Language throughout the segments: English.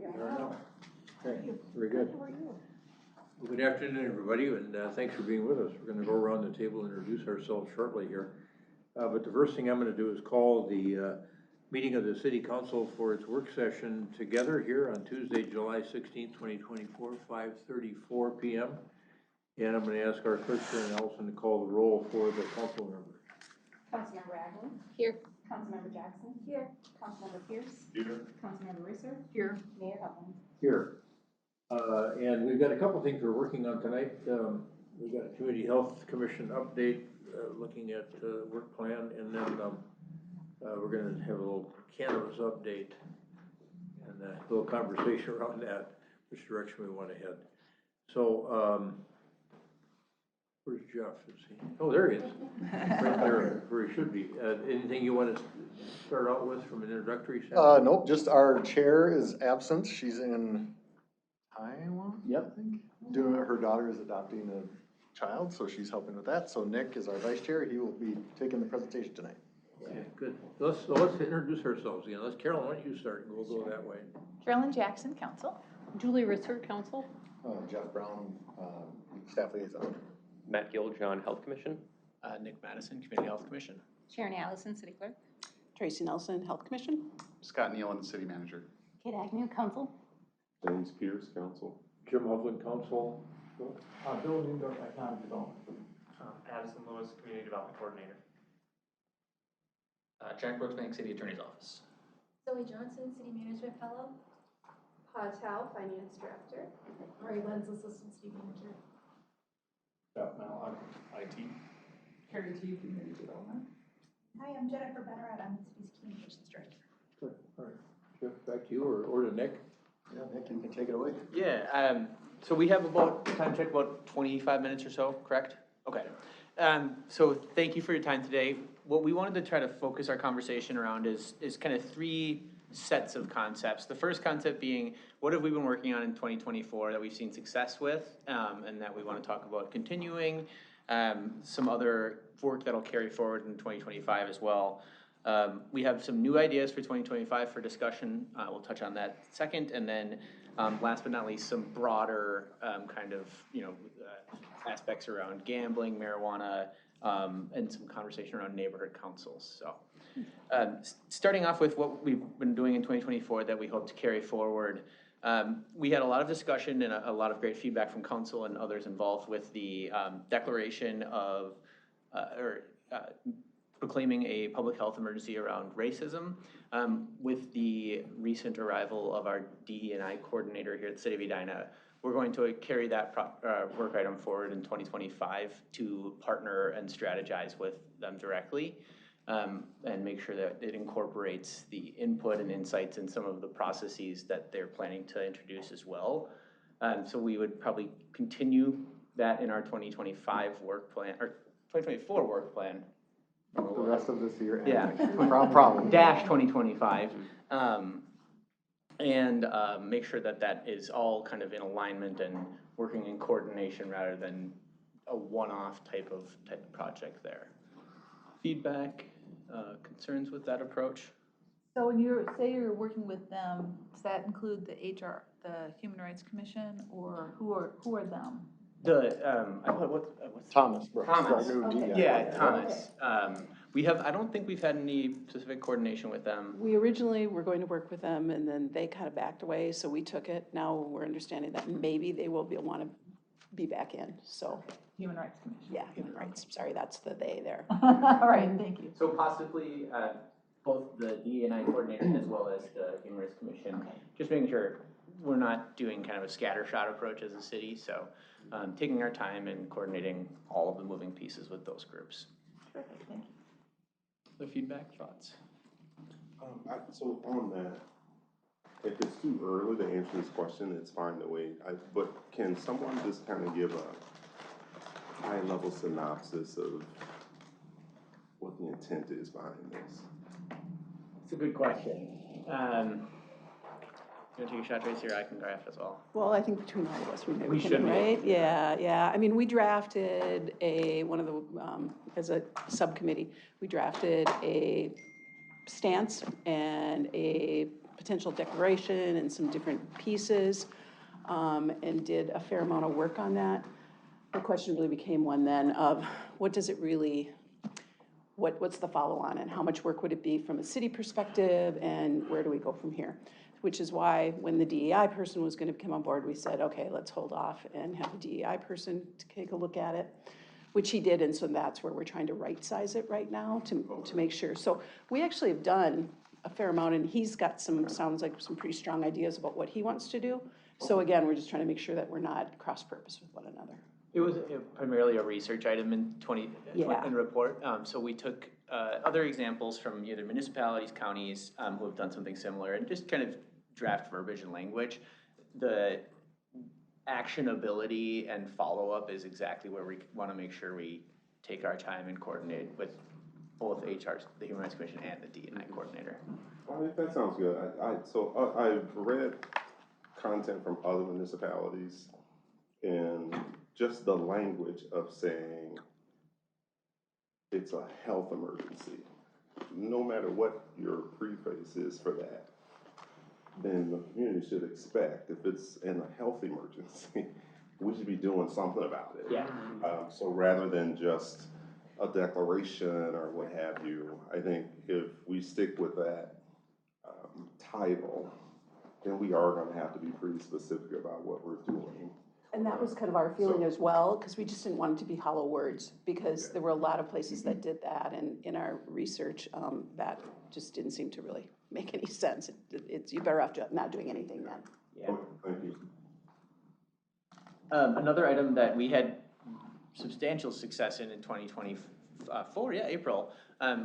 Okay, very good. Well, good afternoon, everybody, and thanks for being with us. We're going to go around the table and introduce ourselves shortly here. But the first thing I'm going to do is call the meeting of the City Council for its work session together here on Tuesday, July 16th, 2024, 5:34 p.m. And I'm going to ask our clerk, Sharon Ellison, to call the roll for the council members. Councilmember Agley. Here. Councilmember Jackson. Here. Councilmember Pierce. Here. Councilmember Reeser. Here. Mayor Hutland. Here. And we've got a couple things we're working on tonight. We've got a Community Health Commission update, looking at work plan, and then we're going to have a little cannabis update and a little conversation around that, which direction we want to head. So, where's Jeff? Is he? Oh, there he is. Right there, where he should be. Anything you want to start out with from an introductory standpoint? Nope, just our chair is absent. She's in Iowa, Yep. I think. Her daughter is adopting a child, so she's helping with that. So Nick is our vice chair. He will be taking the presentation tonight. Okay, good. So let's introduce ourselves again. Carolyn, why don't you start and we'll go that way. Carolyn Jackson, council. Julie Risser, council. Jeff Brown, staff liaison. Matt Gill, John, Health Commission. Nick Madison, Community Health Commission. Sharon Allison, City Clerk. Tracy Nelson, Health Commission. Scott Neal, the city manager. Kate Agnew, Council. James Pierce, council. Jim Hovland, council. Bill Newdorf, Economic Development. Addison Lewis, Community Development Coordinator. Jack Brooksbank, City Attorney's Office. Zoe Johnson, City Management Fellow. Pa Chow, Finance Director. Murray Lenz, Assistant City Manager. Jeff Mallock, IT. Carrie T, Community Development. Hi, I'm Jennifer Bennerat. I'm the city's Communications Director. Good. All right. Jeff, back to you or to Nick. Yeah, Nick, you can take it away. Yeah, so we have time check about 25 minutes or so, correct? Okay. So thank you for your time today. What we wanted to try to focus our conversation around is kind of three sets of concepts. The first concept being, what have we been working on in 2024 that we've seen success with, and that we want to talk about continuing, some other work that'll carry forward in 2025 as well. We have some new ideas for 2025 for discussion. We'll touch on that second, and then last but not least, some broader kind of aspects around gambling, marijuana, and some conversation around neighborhood councils. So, starting off with what we've been doing in 2024 that we hope to carry forward. We had a lot of discussion and a lot of great feedback from council and others involved with the declaration of proclaiming a public health emergency around racism. With the recent arrival of our DE&I coordinator here at the City of Edina, we're going to carry that work item forward in 2025 to partner and strategize with them directly, and make sure that it incorporates the input and insights in some of the processes that they're planning to introduce as well. So we would probably continue that in our 2025 work plan, or 2024 work plan. The rest of this year. Yeah. Problem. Dash 2025. And make sure that that is all kind of in alignment and working in coordination rather than a one-off type of project there. Feedback, concerns with that approach? So when you say you're working with them, does that include the Human Rights Commission, or who are them? What's Thomas Brooks. Thomas. Our new DI. Yeah, Thomas. Okay. I don't think we've had any specific coordination with them. We originally were going to work with them, and then they kind of backed away, so we took it. Now we're understanding that maybe they will want to be back in, so. Human Rights Commission. Yeah, Human Rights. Sorry, that's the they there. All right, thank you. So possibly both the DE&I coordinator as well as the Human Rights Commission, just making sure we're not doing kind of a scattershot approach as a city, so taking our time and coordinating all of the moving pieces with those groups. Terrific, thank you. The feedback, thoughts? So on that, if it's too early to answer this question, it's fine to wait. But can someone just kind of give a high-level synopsis of what the intent is behind this? It's a good question. You want to take a shot, Tracy, or I can draft as well? Well, I think between all of us, we maybe We can, should be. right? Yeah. I mean, we drafted as a subcommittee, we drafted a stance and a potential declaration and some different pieces, and did a fair amount of work on that. The question really became one then of what does it really, what's the follow-on and how much work would it be from a city perspective and where do we go from here? Which is why when the DEI person was gonna come on board, we said, okay, let's hold off and have the DEI person take a look at it, which he did, and so that's where we're trying to right-size it right now to make sure. So we actually have done a fair amount, and he's got sounds like some pretty strong ideas about what he wants to do. So again, we're just trying to make sure that we're not cross-purpose with one another. It was primarily a research item in in report. So we took other examples from either municipalities, counties who have done something similar, and just kind of draft verbiage and language. The actionability and follow-up is exactly where we want to make sure we take our time and coordinate with both HR, the Human Rights Commission, and the D&I coordinator. That sounds good. I've read content from other municipalities, and just the language of saying it's a health emergency, no matter what your preface is for that, then the community should expect, if it's in a health emergency, we should be doing something about it. Yeah. So rather than just a declaration or what have you, I think if we stick with that title, then we are going to have to be pretty specific about what we're doing. And that was kind of our feeling as well, because we just didn't want it to be hollow words, because there were a lot of places that did that, and in our research, that just didn't seem to really make any sense. It's you're better off not doing anything then. Yeah. Thank you. Another item that we had substantial success in 2024, April,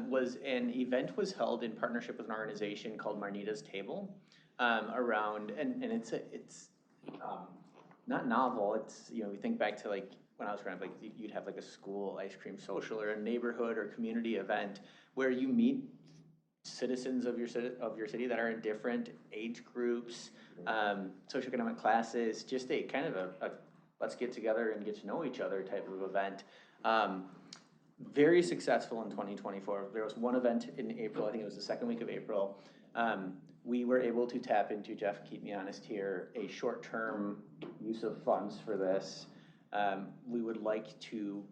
was an event was held in partnership with an organization called Marnita's Table, around, and it's not novel. It's, you know, we think back to like when I was growing up, like you'd have like a school ice cream social or a neighborhood or community event where you meet citizens of your city that are in different age groups, socioeconomic classes, just a kind of a let's get together and get to know each other type of event. Very successful in 2024. There was one event in April, I think it was the second week of April. We were able to tap into, Jeff, keep me honest here, a short-term use of funds for this. We would like to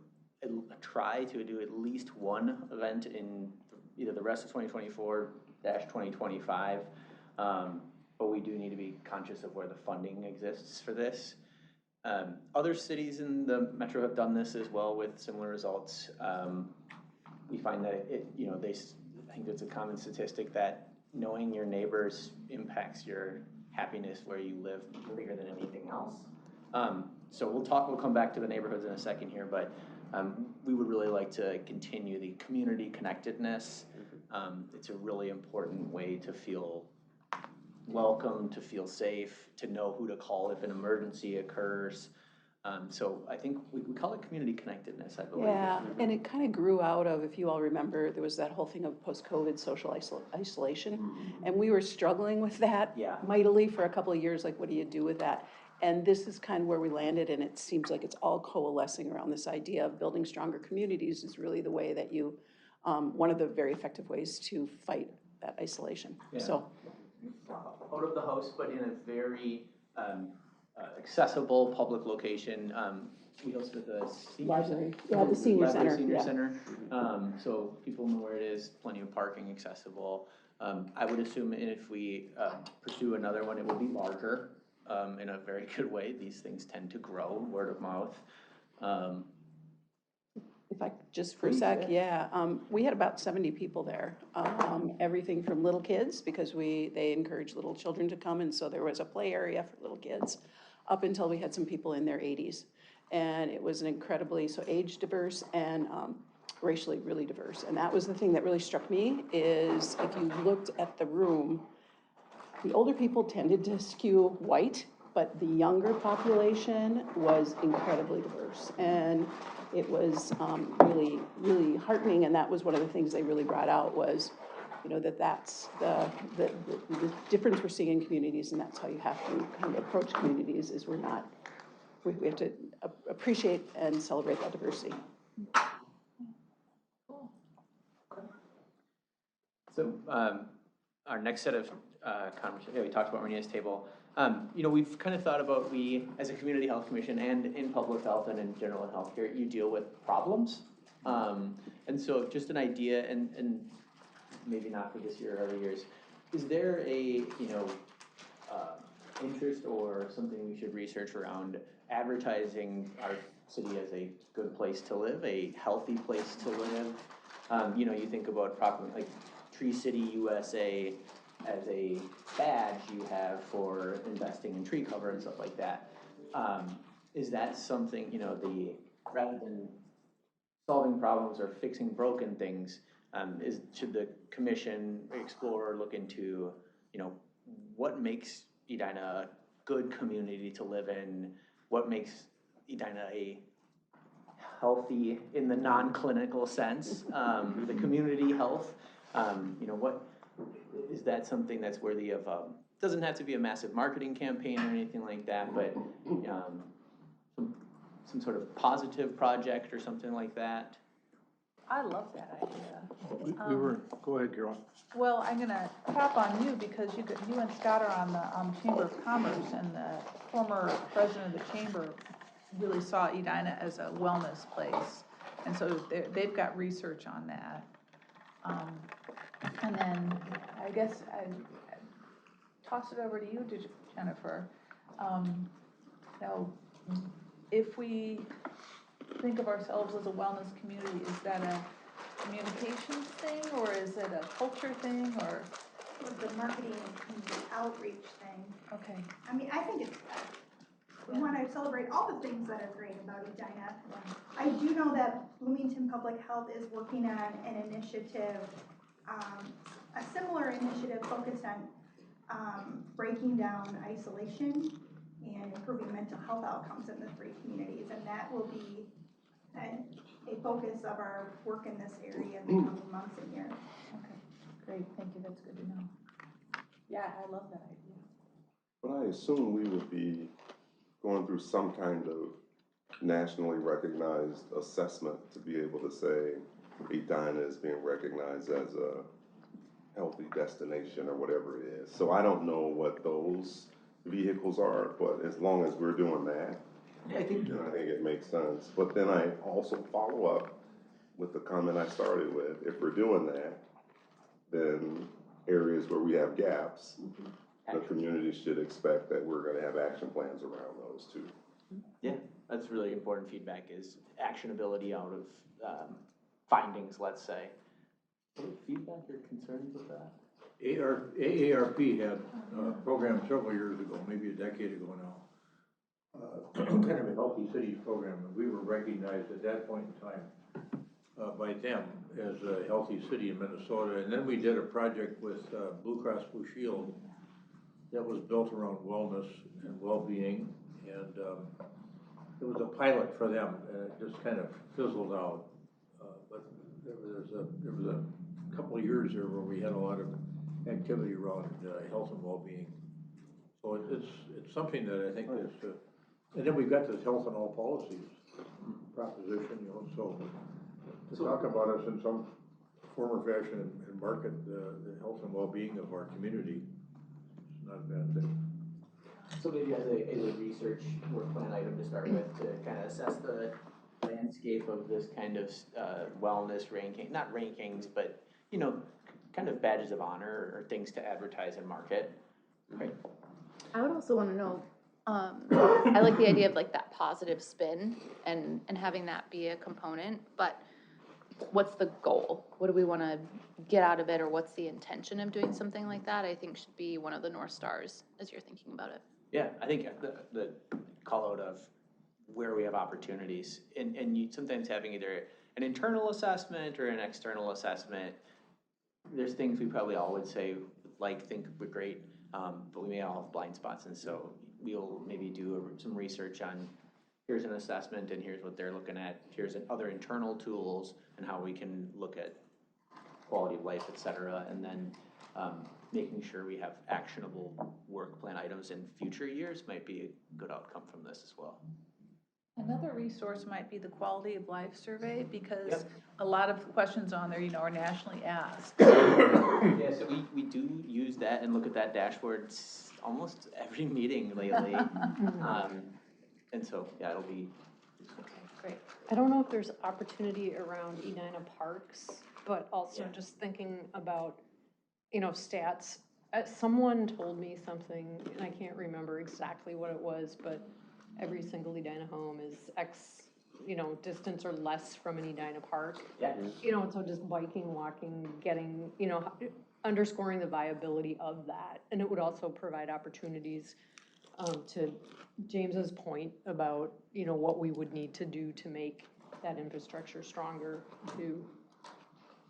try to do at least one event in either the rest of 2024-2025, but we do need to be conscious of where the funding exists for this. Other cities in the metro have done this as well with similar results. We find that I think it's a common statistic that knowing your neighbors impacts your happiness where you live bigger than anything else. So we'll come back to the neighborhoods in a second here, but we would really like to continue the community connectedness. It's a really important way to feel welcome, to feel safe, to know who to call if an emergency occurs. So I think we call it community connectedness, I believe. Yeah, and it kind of grew out of, if you all remember, there was that whole thing of post-COVID social isolation, and we were struggling with that mightily for a couple of years, like what do you do with that? And this is kind of where we landed, and it seems like it's all coalescing around this idea of building stronger communities is really the way that you, one of the very effective ways to fight that isolation. Yeah. So. Out of the house, but in a very accessible public location. We hosted the library, the senior center. Senior center. So people know where it is, plenty of parking accessible. I would assume if we pursue another one, it will be larger in a very good way. These things tend to grow, word of mouth. If I just for a sec, we had about 70 people there. Everything from little kids, because they encourage little children to come, and so there was a play area for little kids, up until we had some people in their 80s. And it was an incredibly, age diverse and racially really diverse. And that was the thing that really struck me, is if you looked at the room, the older people tended to skew white, but the younger population was incredibly diverse. And it was really, really heartening, and that was one of the things they really brought out was, that's the difference we're seeing in communities, and that's how you have to kind of approach communities, is we have to appreciate and celebrate that diversity. So our next set of conversation, we talked about Marina's table. You know, we've kind of thought about, we, as a community health commission and in public health and in general healthcare, you deal with problems. And so just an idea, and maybe not for this year or other years, is there a, you know, interest or something we should research around advertising our city as a good place to live, a healthy place to live? You know, you think about like Tree City USA as a badge you have for investing in tree cover and stuff like that. Is that something, you know, rather than solving problems or fixing broken things, should the commission explore or look into, you know, what makes Edina a good community to live in? What makes Edina a healthy in the non-clinical sense, the community health? You know, what is that something that's worthy of? Doesn't have to be a massive marketing campaign or anything like that, but some sort of positive project or something like that. I love that idea. We were, go ahead, Carol. Well, I'm gonna tap on you because you and Scott are on the Chamber of Commerce, and the former president of the chamber really saw Edina as a wellness place, and so they've got research on that. And then I guess I toss it over to you, Jennifer. Now, if we think of ourselves as a wellness community, is that a communications thing, or is it a culture thing, or? With the marketing and community outreach thing. Okay. I mean, I think it's, we want to celebrate all the things that are great about Edina. I do know that Bloomington Public Health is working on an initiative, a similar initiative focused on breaking down isolation and improving mental health outcomes in the 3 communities, and that will be a focus of our work in this area in the coming months and years. Okay, great, thank you, that's good to know. Yeah, I love that idea. But I assume we would be going through some kind of nationally recognized assessment to be able to say Edina is being recognized as a healthy destination or whatever it is. So I don't know what those vehicles are, but as long as we're doing that, I think it makes sense. But then I also follow up with the comment I started with. If we're doing that, then areas where we have gaps, the community should expect that we're going to have action plans around those too. Yeah, that's really important feedback, is actionability out of findings, let's say. Feedback or concerns with that? AARP had a program several years ago, maybe a decade ago now, kind of a healthy cities program, and we were recognized at that point in time by them as a healthy city in Minnesota. And then we did a project with Blue Cross Blue Shield that was built around wellness and well-being, and it was a pilot for them, and it just kind of fizzled out. But there was a couple of years there where we had a lot of activity around health and well-being. So it's something that I think is, and then we've got this health and all policies proposition, you know, so to talk about us in some form or fashion and market the health and well-being of our community, it's not a bad thing. So maybe as a research work plan item to start with, to kind of assess the landscape of this kind of wellness ranking, not rankings, but, you know, kind of badges of honor or things to advertise and market. Right. I would also want to know, I like the idea of like that positive spin and having that be a component, but what's the goal? What do we want to get out of it, or what's the intention of doing something like that? I think should be one of the North Stars as you're thinking about it. Yeah, I think the call out of where we have opportunities, and you sometimes having either an internal assessment or an external assessment. There's things we probably all would say, like, think we're great, but we may all have blind spots, and so we'll maybe do some research on, here's an assessment and here's what they're looking at, here's other internal tools and how we can look at quality of life, et cetera, and then making sure we have actionable work plan items in future years might be a good outcome from this as well. Another resource might be the quality of life survey, because Yep. a lot of questions on there, are nationally asked. Yeah, so we do use that and look at that dashboard almost every meeting lately. And so, yeah, it'll be. Great. I don't know if there's opportunity around Edina parks, but also Yeah. just thinking about, stats. Someone told me something, and I can't remember exactly what it was, but every single Edina home is X, distance or less from an Edina park. Yeah. So just biking, walking, getting, underscoring the viability of that. And it would also provide opportunities to James's point about, what we would need to do to make that infrastructure stronger too.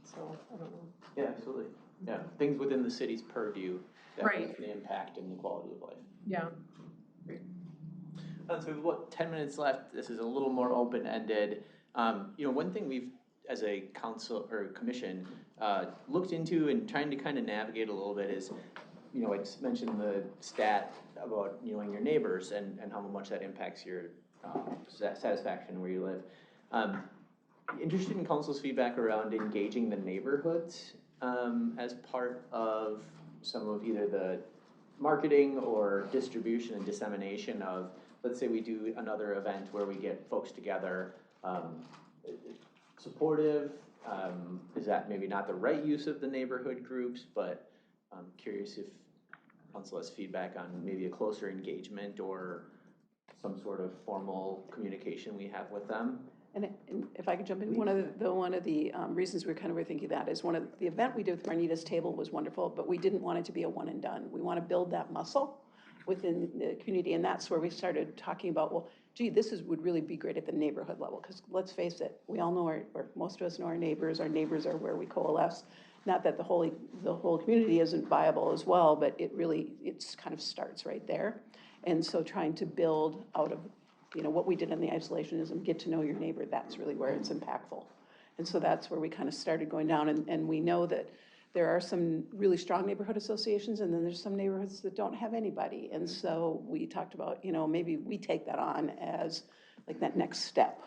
So, I don't know. Yeah, absolutely. Yeah, things within the city's purview that Right. make an impact in the quality of life. Yeah. So we've got 10 minutes left. This is a little more open-ended. One thing we've, as a council or commission, looked into and trying to kind of navigate a little bit is, I just mentioned the stat about knowing your neighbors and how much that impacts your satisfaction where you live. Interested in council's feedback around engaging the neighborhoods as part of some of either the marketing or distribution and dissemination of, let's say we do another event where we get folks together, supportive, is that maybe not the right use of the neighborhood groups, but I'm curious if council has feedback on maybe a closer engagement or some sort of formal communication we have with them. And if I could jump in, one of the reasons we're thinking that is the event we did with Marnita's Table was wonderful, but we didn't want it to be a one and done. We want to build that muscle within the community, and that's where we started talking about, well, gee, would really be great at the neighborhood level, because let's face it, we all know or most of us know our neighbors are where we coalesce. Not that the whole community isn't viable as well, but it's kind of starts right there. And so trying to build out of what we did in the isolationism, get to know your neighbor, that's really where it's impactful. And so that's where we kind of started going down, and we know that there are some really strong neighborhood associations, and then there's some neighborhoods that don't have anybody. And so we talked about, maybe we take that on as like that next step.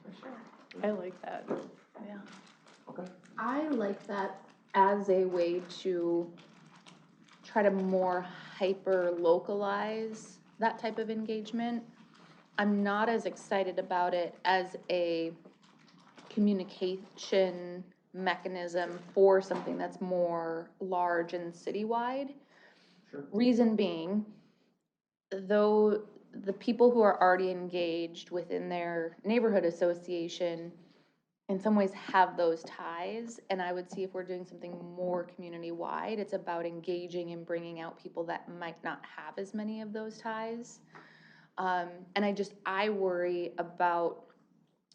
For sure. I like that. Yeah. Okay. I like that as a way to try to more hyper localize that type of engagement. I'm not as excited about it as a communication mechanism for something that's more large and citywide. Sure. Reason being, though the people who are already engaged within their neighborhood association in some ways have those ties, and I would see if we're doing something more community-wide, it's about engaging and bringing out people that might not have as many of those ties. And I worry about,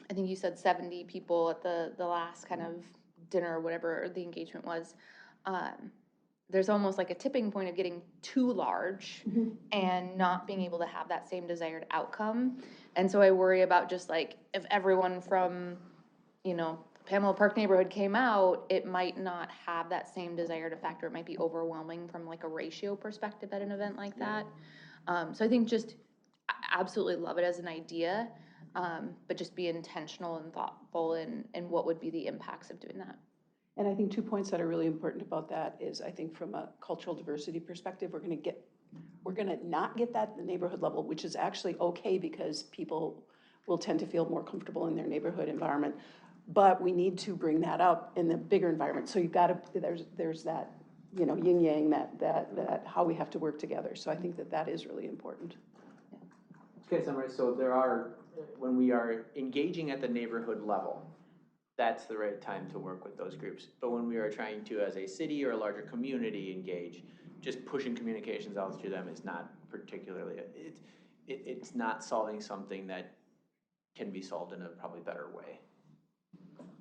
I think you said 70 people at the last kind of dinner or whatever the engagement was. There's almost like a tipping point of getting too large and not being able to have that same desired outcome. And so I worry about just like, if everyone from, Pamela Park neighborhood came out, it might not have that same desired effect, or it might be overwhelming from like a ratio perspective at an event like that. So I think I absolutely love it as an idea, but just be intentional and thoughtful in what would be the impacts of doing that. And I think 2 points that are really important about that is, I think from a cultural diversity perspective, we're gonna not get that at the neighborhood level, which is actually okay, because people will tend to feel more comfortable in their neighborhood environment. But we need to bring that up in the bigger environment. So there's that, yin yang, that how we have to work together. So I think that is really important. Okay, summarize. So when we are engaging at the neighborhood level, that's the right time to work with those groups. But when we are trying to, as a city or a larger community, engage, just pushing communications out to them is not particularly, it's not solving something that can be solved in a probably better way.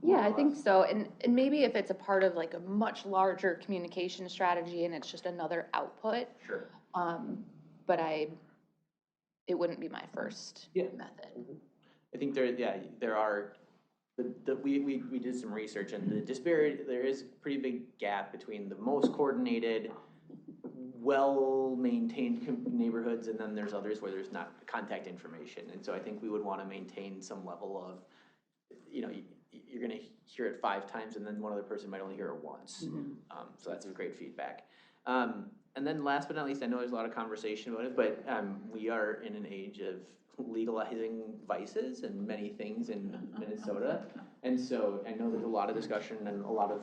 Yeah, I think so. And maybe if it's a part of like a much larger communication strategy and it's just another output. Sure. But it wouldn't be my first method. I think there are, we did some research, and the disparity, there is a pretty big gap between the most coordinated, well-maintained neighborhoods, and then there's others where there's not contact information. And so I think we would want to maintain some level of, you know, you're gonna hear it 5 times, and then one other person might only hear it once. So that's some great feedback. And then last but not least, I know there's a lot of conversation about it, but we are in an age of legalizing vices and many things in Minnesota. And so I know there's a lot of discussion and a lot of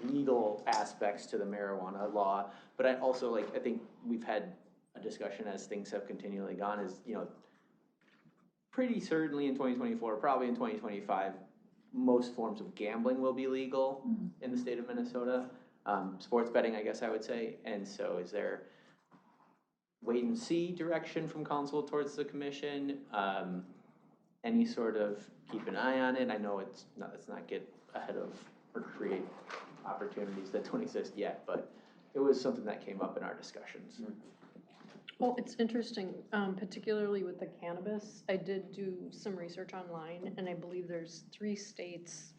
legal aspects to the marijuana law, but I also I think we've had a discussion as things have continually gone is, you know, pretty certainly in 2024, probably in 2025, most forms of gambling will be legal in the state of Minnesota. Sports betting, I guess I would say. And so is there wait and see direction from council towards the commission? Any sort of keep an eye on it? I know let's not get ahead of or create opportunities that don't exist yet, but it was something that came up in our discussions. Well, it's interesting, particularly with the cannabis. I did do some research online, and I believe there's 3 states,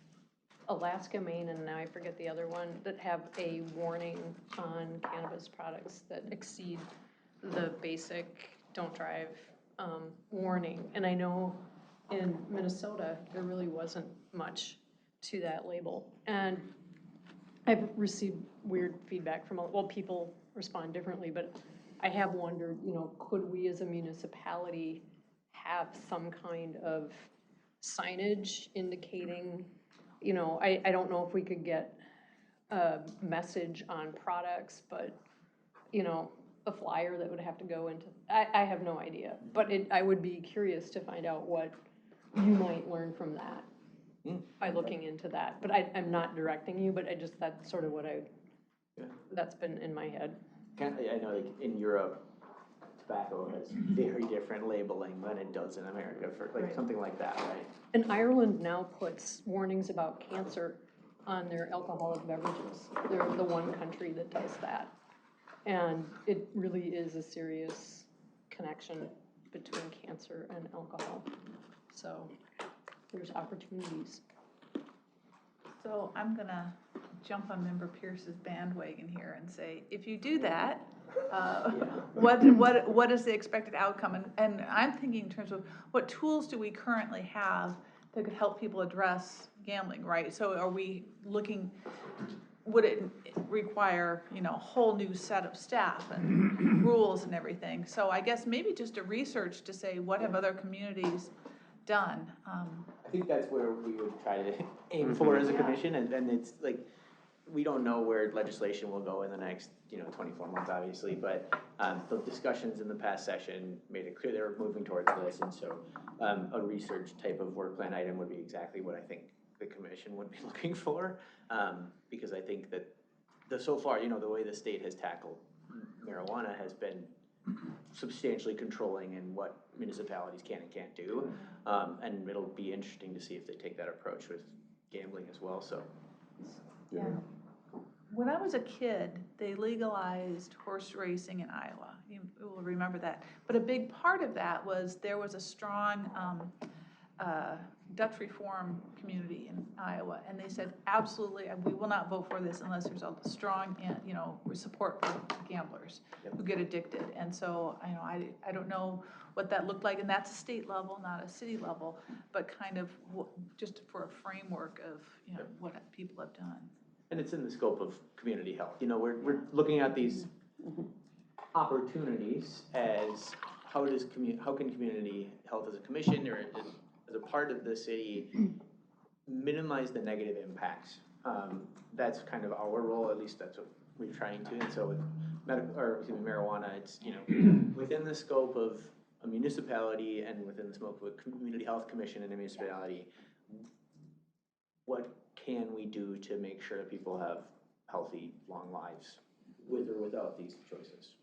Alaska, Maine, and now I forget the other one, that have a warning on cannabis products that exceed the basic don't drive warning. And I know in Minnesota, there really wasn't much to that label. And I've received weird feedback from, well, people respond differently, but I have wondered, you know, could we as a municipality have some kind of signage indicating, you know, I don't know if we could get a message on products, but, you know, a flyer that would have to go into, I have no idea, but I would be curious to find out what you might learn from that by looking into that. But I'm not directing you, but that's sort of what that's been in my head. I know like in Europe, tobacco has very different labeling than it does in America for something like that, right? And Ireland now puts warnings about cancer on their alcoholic beverages. They're the one country that does that. And it really is a serious connection between cancer and alcohol. So there's opportunities. So I'm gonna jump on Member Pierce's bandwagon here and say, if you do that, what is the expected outcome? And I'm thinking in terms of what tools do we currently have that could help people address gambling, right? So are we looking, would it require, you know, a whole new set of staff and rules and everything? So I guess maybe just a research to say, what have other communities done? I think that's where we would try to aim for as a commission, and it's like, we don't know where legislation will go in the next, 24 months, obviously, but the discussions in the past session made it clear they were moving towards this, and so a research type of work plan item would be exactly what I think the commission would be looking for, because I think that so far, the way the state has tackled marijuana has been substantially controlling in what municipalities can and can't do, and it'll be interesting to see if they take that approach with gambling as well. So, yeah. When I was a kid, they legalized horse racing in Iowa. You will remember that. But a big part of that was there was a strong Dutch Reform community in Iowa, and they said, absolutely, we will not vote for this unless there's a strong, support for gamblers who get addicted. And so, I don't know what that looked like, and that's a state level, not a city level, but kind of just for a framework of, what people have done. And it's in the scope of community health. We're looking at these opportunities as how can community health as a commission or as a part of the city minimize the negative impacts. That's kind of our role, at least that's what we're trying to. And so with marijuana, it's within the scope of a municipality and within the scope of a community health commission in a municipality. What can we do to make sure that people have healthy, long lives with or without these choices?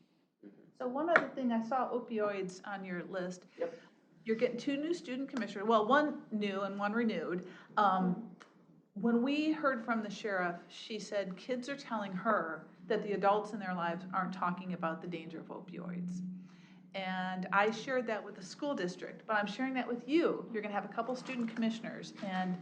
So one other thing, I saw opioids on your list. Yep. You're getting 2 new student commissioners, well, one new and one renewed. When we heard from the sheriff, she said kids are telling her that the adults in their lives aren't talking about the danger of opioids. And I shared that with the school district, but I'm sharing that with you. You're gonna have a couple student commissioners, and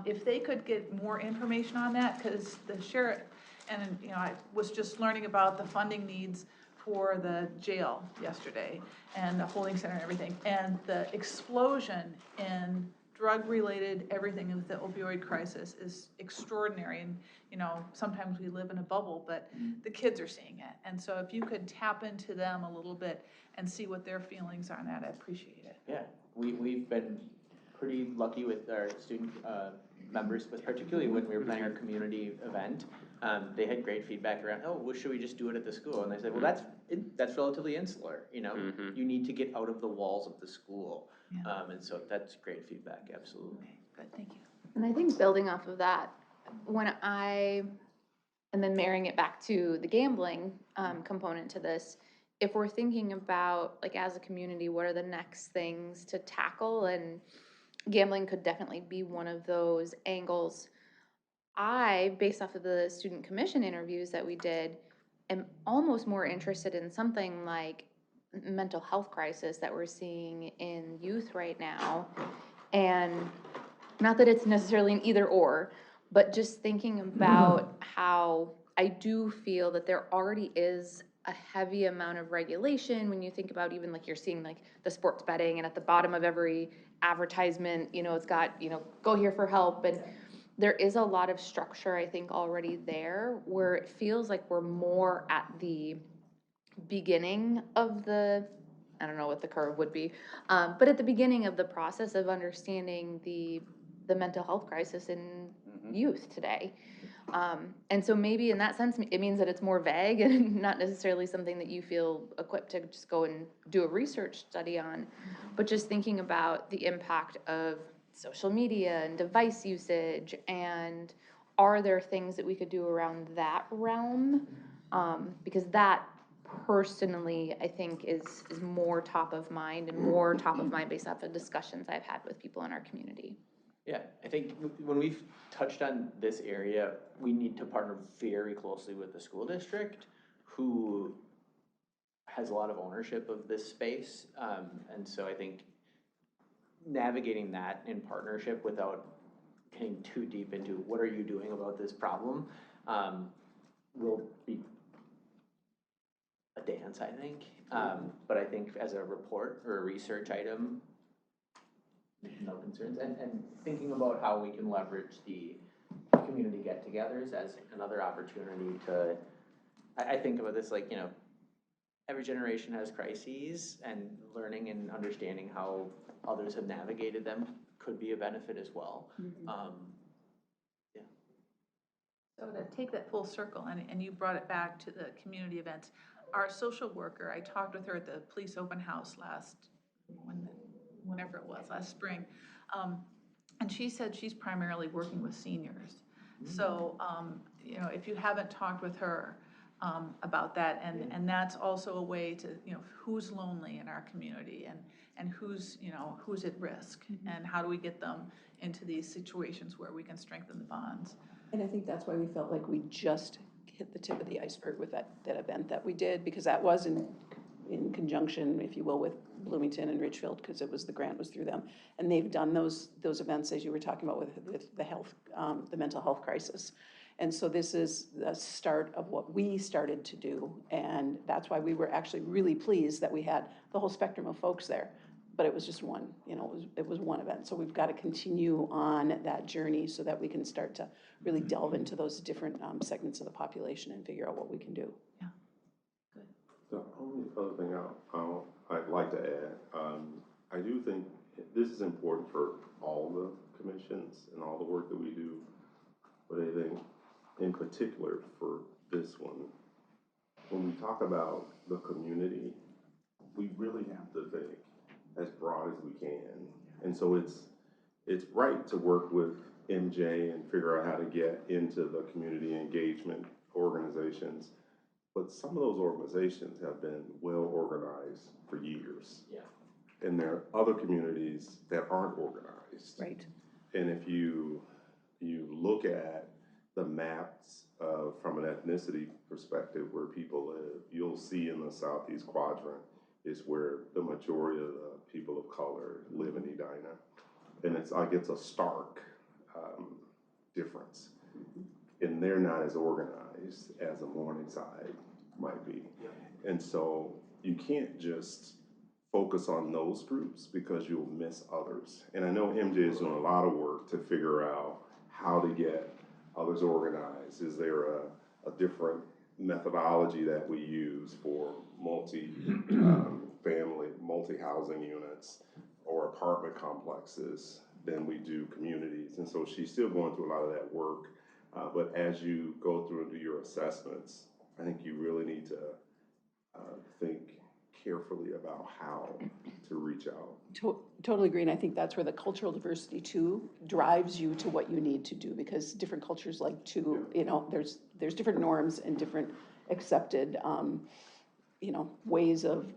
if they could get more information on that, because the sheriff, and I was just learning about the funding needs for the jail yesterday and the holding center and everything. And the explosion in drug-related everything with the opioid crisis is extraordinary. And, you know, sometimes we live in a bubble, but the kids are seeing it. And so if you could tap into them a little bit and see what their feelings are on that, I appreciate it. Yeah, we've been pretty lucky with our student members, but particularly when we were planning our community event. They had great feedback around, oh, well, should we just do it at the school? And I said, well, that's relatively insular, you know? You need to get out of the walls of the school. Yeah. And so that's great feedback, absolutely. Okay, good, thank you. And I think building off of that, and then marrying it back to the gambling component to this, if we're thinking about, like, as a community, what are the next things to tackle, and gambling could definitely be one of those angles. Based off of the student commission interviews that we did, am almost more interested in something like mental health crisis that we're seeing in youth right now. And not that it's necessarily an either or, but just thinking about how I do feel that there already is a heavy amount of regulation when you think about, even like you're seeing like the sports betting, and at the bottom of every advertisement, you know, it's got, you know, go here for help. And there is a lot of structure, I think, already there, where it feels like we're more at the beginning of the, I don't know what the curve would be, but at the beginning of the process of understanding the mental health crisis in youth today. And so maybe in that sense, it means that it's more vague and not necessarily something that you feel equipped to just go and do a research study on, but just thinking about the impact of social media and device usage, and are there things that we could do around that realm? Because that personally, I think, is more top of mind, and more top of mind based off of discussions I've had with people in our community. Yeah, I think when we've touched on this area, we need to partner very closely with the school district, who has a lot of ownership of this space. And so I think navigating that in partnership without getting too deep into what are you doing about this problem will be a dance, I think. But I think as a report or a research item, no concerns. And thinking about how we can leverage the community get-togethers as another opportunity to, I think about this like, you know, every generation has crises, and learning and understanding how others have navigated them could be a benefit as well. Yeah. So to take that full circle, and you brought it back to the community events, our social worker, I talked with her at the police open house whenever it was, last spring, and she said she's primarily working with seniors. So, you know, if you haven't talked with her about that, and that's also a way to, you know, who's lonely in our community, and who's, you know, who's at risk, and how do we get them into these situations where we can strengthen the bonds. And I think that's why we felt like we just hit the tip of the iceberg with that event that we did, because that was in conjunction, if you will, with Bloomington and Ridgefield, because the grant was through them. And they've done those events, as you were talking about, with the health, the mental health crisis. And so this is the start of what we started to do. And that's why we were actually really pleased that we had the whole spectrum of folks there. But it was just one, you know, it was one event. So we've got to continue on that journey so that we can start to really delve into those different segments of the population and figure out what we can do. Yeah, good. The only other thing I'd like to add, I do think this is important for all the commissions and all the work that we do, but I think in particular for this one, when we talk about the community, we really have to think as broad as we can. And so it's right to work with MJ and figure out how to get into the community engagement organizations. But some of those organizations have been well organized for years. Yeah. And there are other communities that aren't organized. Right. And if you look at the maps from an ethnicity perspective where people live, you'll see in the southeast quadrant is where the majority of the people of color live in Edina. And it's like it's a stark difference. And they're not as organized as a Morningside might be. And so you can't just focus on those groups because you'll miss others. And I know MJ is doing a lot of work to figure out how to get others organized. Is there a different methodology that we use for family, multi-housing units or apartment complexes than we do communities? And so she's still going through a lot of that work. But as you go through and do your assessments, I think you really need to think carefully about how to reach out. Totally agree, and I think that's where the cultural diversity too drives you to what you need to do, because different cultures like to, you know, there's different norms and different accepted, you know, ways of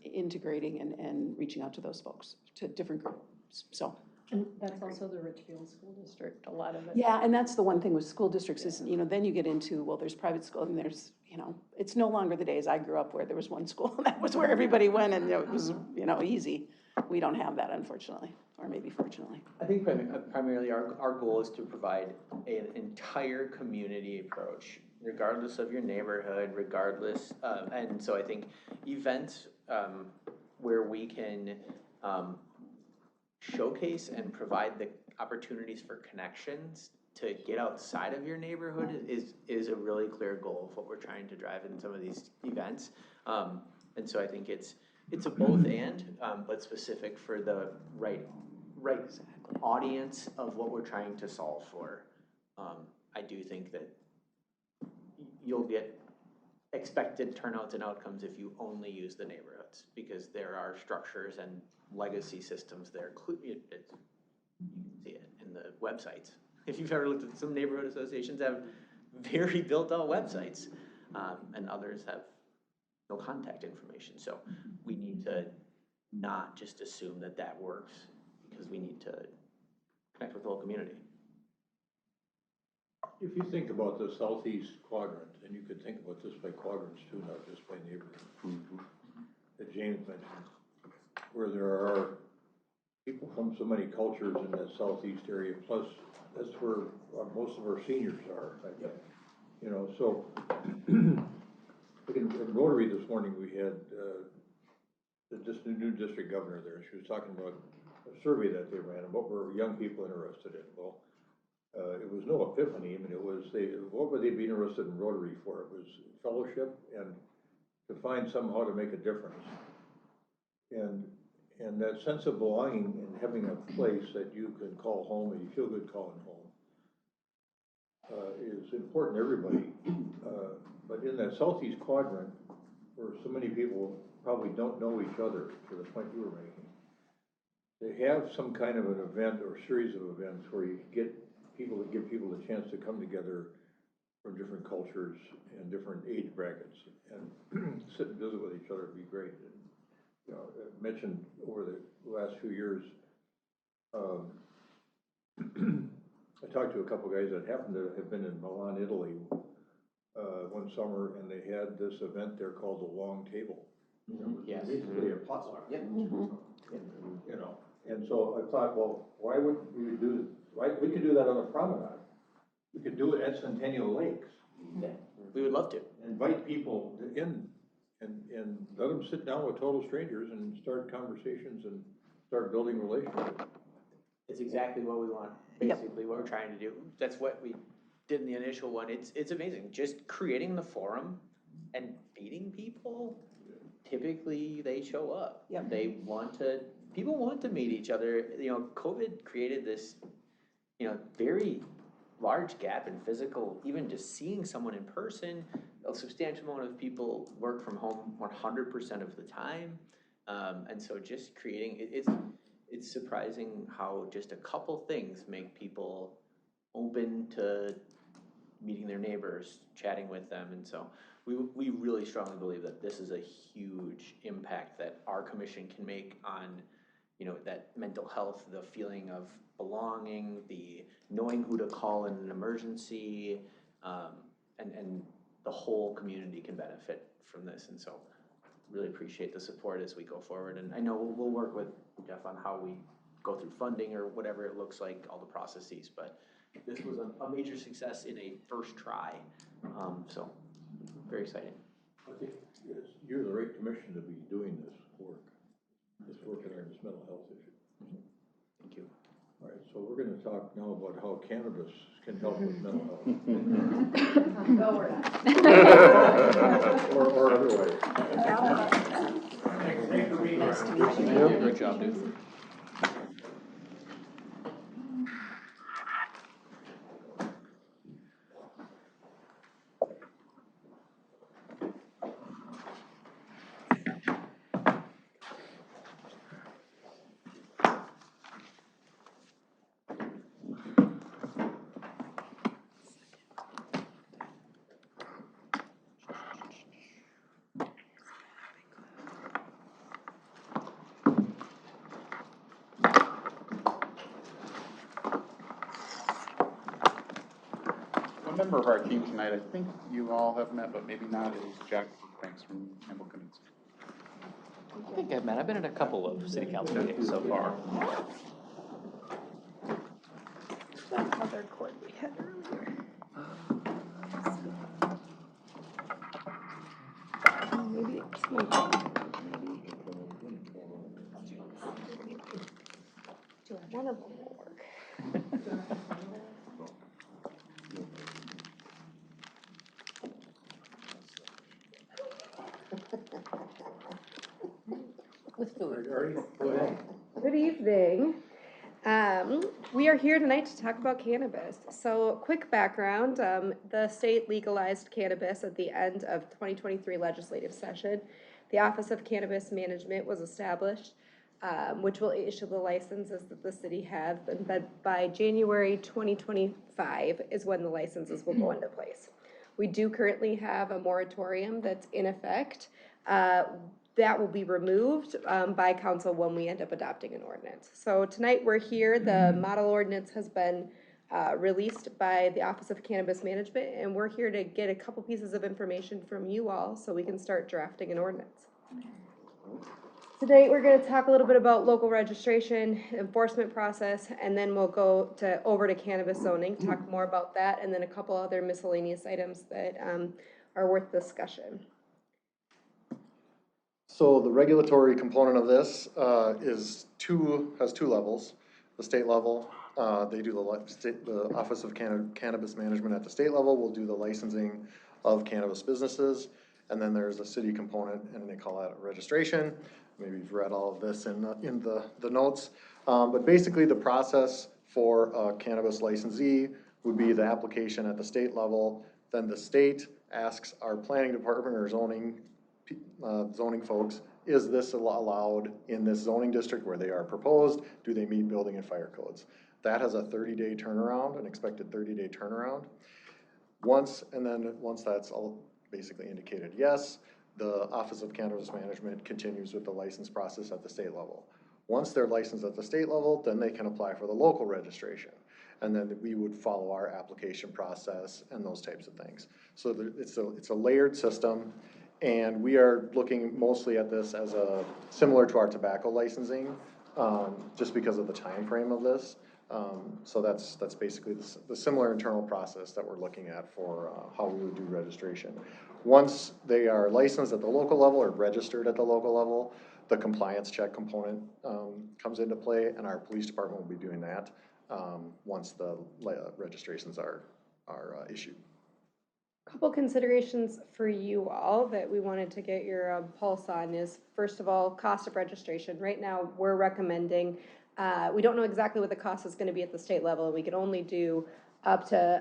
integrating and reaching out to those folks, to different groups, so. And that's also the Richfield School District, a lot of it. Yeah, and that's the one thing with school districts is, you know, then you get into, well, there's private school and there's, you know, it's no longer the days I grew up where there was one school and that was where everybody went and it was, you know, easy. We don't have that, unfortunately, or maybe fortunately. I think primarily our goal is to provide an entire community approach, regardless of your neighborhood, regardless, and so I think events where we can showcase and provide the opportunities for connections to get outside of your neighborhood is a really clear goal of what we're trying to drive in some of these events. And so I think it's a both and, but specific for the right audience of what we're trying to solve for. I do think that you'll get expected turnouts and outcomes if you only use the neighborhoods, because there are structures and legacy systems there. You can see it in the websites. If you've ever looked at some neighborhood associations have very built out websites, and others have no contact information. So we need to not just assume that that works, because we need to connect with the whole community. If you think about the southeast quadrant, and you could think about this by quadrants too, not just by neighborhood, that James mentioned, where there are people from so many cultures in that southeast area, plus that's where most of our seniors are, I think. You know, so in Rotary this morning, we had the new district governor there. She was talking about a survey that they ran and what were young people interested in. Well, it was no epiphany. I mean, it was what would they be interested in Rotary for? It was fellowship and to find somehow to make a difference. And that sense of belonging and having a place that you can call home and you feel good calling home is important to everybody. But in that southeast quadrant, where so many people probably don't know each other, to the point you were making, they have some kind of an event or series of events where you get people to give people a chance to come together from different cultures and different age brackets and sit and visit with each other would be great. And, you know, I mentioned over the last few years, I talked to a couple guys that happened to have been in Milan, Italy, one summer, and they had this event there called the Long Table. Yes. Basically a potluck. Yep. You know, and so I thought, well, why wouldn't we do? Right, we could do that on the promenade. We could do it at Centennial Lakes. Yeah, we would love to. Invite people in and let them sit down with total strangers and start conversations and start building relationships. It's exactly what we want, basically what we're trying to do. That's what we did in the initial one. It's amazing. Just creating the forum and feeding people, typically they show up. Yep. People want to meet each other. You know, COVID created this, you know, very large gap in physical, even just seeing someone in person. A substantial amount of people work from home 100% of the time. And so just creating, it's surprising how just a couple things make people open to meeting their neighbors, chatting with them. And so we really strongly believe that this is a huge impact that our commission can make on, you know, that mental health, the feeling of belonging, the knowing who to call in an emergency, and the whole community can benefit from this. And so really appreciate the support as we go forward. And I know we'll work with Jeff on how we go through funding or whatever it looks like, all the processes, but this was a major success in a first try. So very exciting. I think you're the right commission to be doing this work on this mental health issue. Thank you. All right, so we're gonna talk now about how cannabis can help with mental health. No, we're not. Or otherwise. Thanks for being here. Great job, dude. One member of our team tonight, I think you all have met, but maybe not, is Jack Banks from Hamilton. I think I've met, I've been in a couple of city council meetings so far. That other cord we had earlier. Maybe it's one of them will work. With food. Go ahead. Good evening. We are here tonight to talk about cannabis. So, quick background, the state legalized cannabis at the end of 2023 legislative session. The Office of Cannabis Management was established, which will issue the licenses that the city has, and by January 2025 is when the licenses will go into place. We do currently have a moratorium that's in effect. That will be removed by council when we end up adopting an ordinance. So tonight we're here, the model ordinance has been released by the Office of Cannabis Management, and we're here to get a couple pieces of information from you all so we can start drafting an ordinance. Today we're going to talk a little bit about local registration, enforcement process, and then we'll go over to cannabis zoning, talk more about that, and then a couple other miscellaneous items that are worth discussion. So the regulatory component of this has two levels. The state level, they do the Office of Cannabis Management at the state level will do the licensing of cannabis businesses, and then there's a city component, and they call that a registration. Maybe you've read all of this in the notes, but basically the process for a cannabis licensee would be the application at the state level. Then the state asks our planning department or zoning folks, is this allowed in this zoning district where they are proposed? Do they meet building and fire codes? That has a 30-day turnaround, an expected 30-day turnaround. Once that's all basically indicated yes, the Office of Cannabis Management continues with the license process at the state level. Once they're licensed at the state level, then they can apply for the local registration. And then we would follow our application process and those types of things. So it's a layered system. And we are looking mostly at this as similar to our tobacco licensing, just because of the time frame of this. So that's basically the similar internal process that we're looking at for how we would do registration. Once they are licensed at the local level or registered at the local level, the compliance check component comes into play, and our police department will be doing that once the registrations are issued. Couple considerations for you all that we wanted to get your pulse on is, first of all, cost of registration. Right now, we're recommending, we don't know exactly what the cost is going to be at the state level. We can only do up to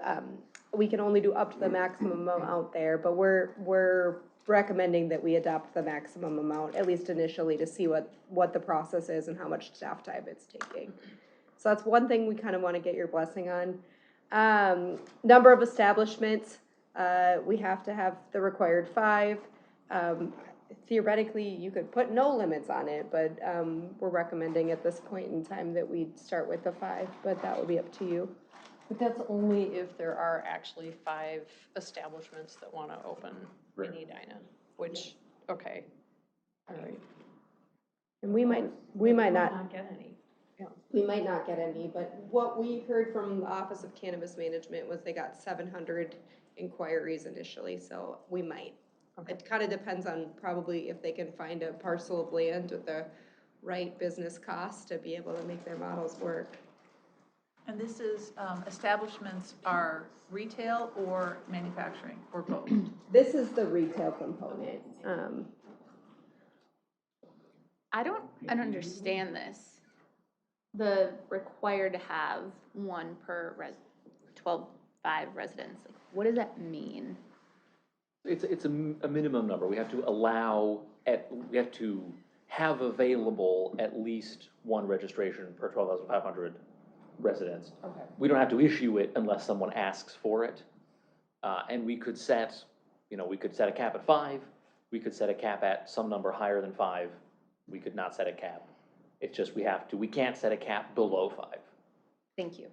the maximum amount there, but we're recommending that we adopt the maximum amount, at least initially, to see what the process is and how much staff time it's taking. So that's one thing we kind of want to get your blessing on. Number of establishments. We have to have the required 5. Theoretically, you could put no limits on it, but we're recommending at this point in time that we start with the 5, but that will be up to you. But that's only if there are actually 5 establishments that want to open in Edina, which, okay, all right. And we might not get any. Yeah. We might not get any, but what we heard from the Office of Cannabis Management was they got 700 inquiries initially, so we might. It kind of depends on probably if they can find a parcel of land with the right business cost to be able to make their models work. And this is, establishments are retail or manufacturing, or both? This is the retail component. I don't understand this. The required to have one per 5 residents, like, what does that mean? It's a minimum number. We have to allow, we have to have available at least one registration per 12,500 residents. Okay. We don't have to issue it unless someone asks for it. And we could set, we could set a cap at 5. We could set a cap at some number higher than 5. We could not set a cap. It's just we can't set a cap below 5. Thank you.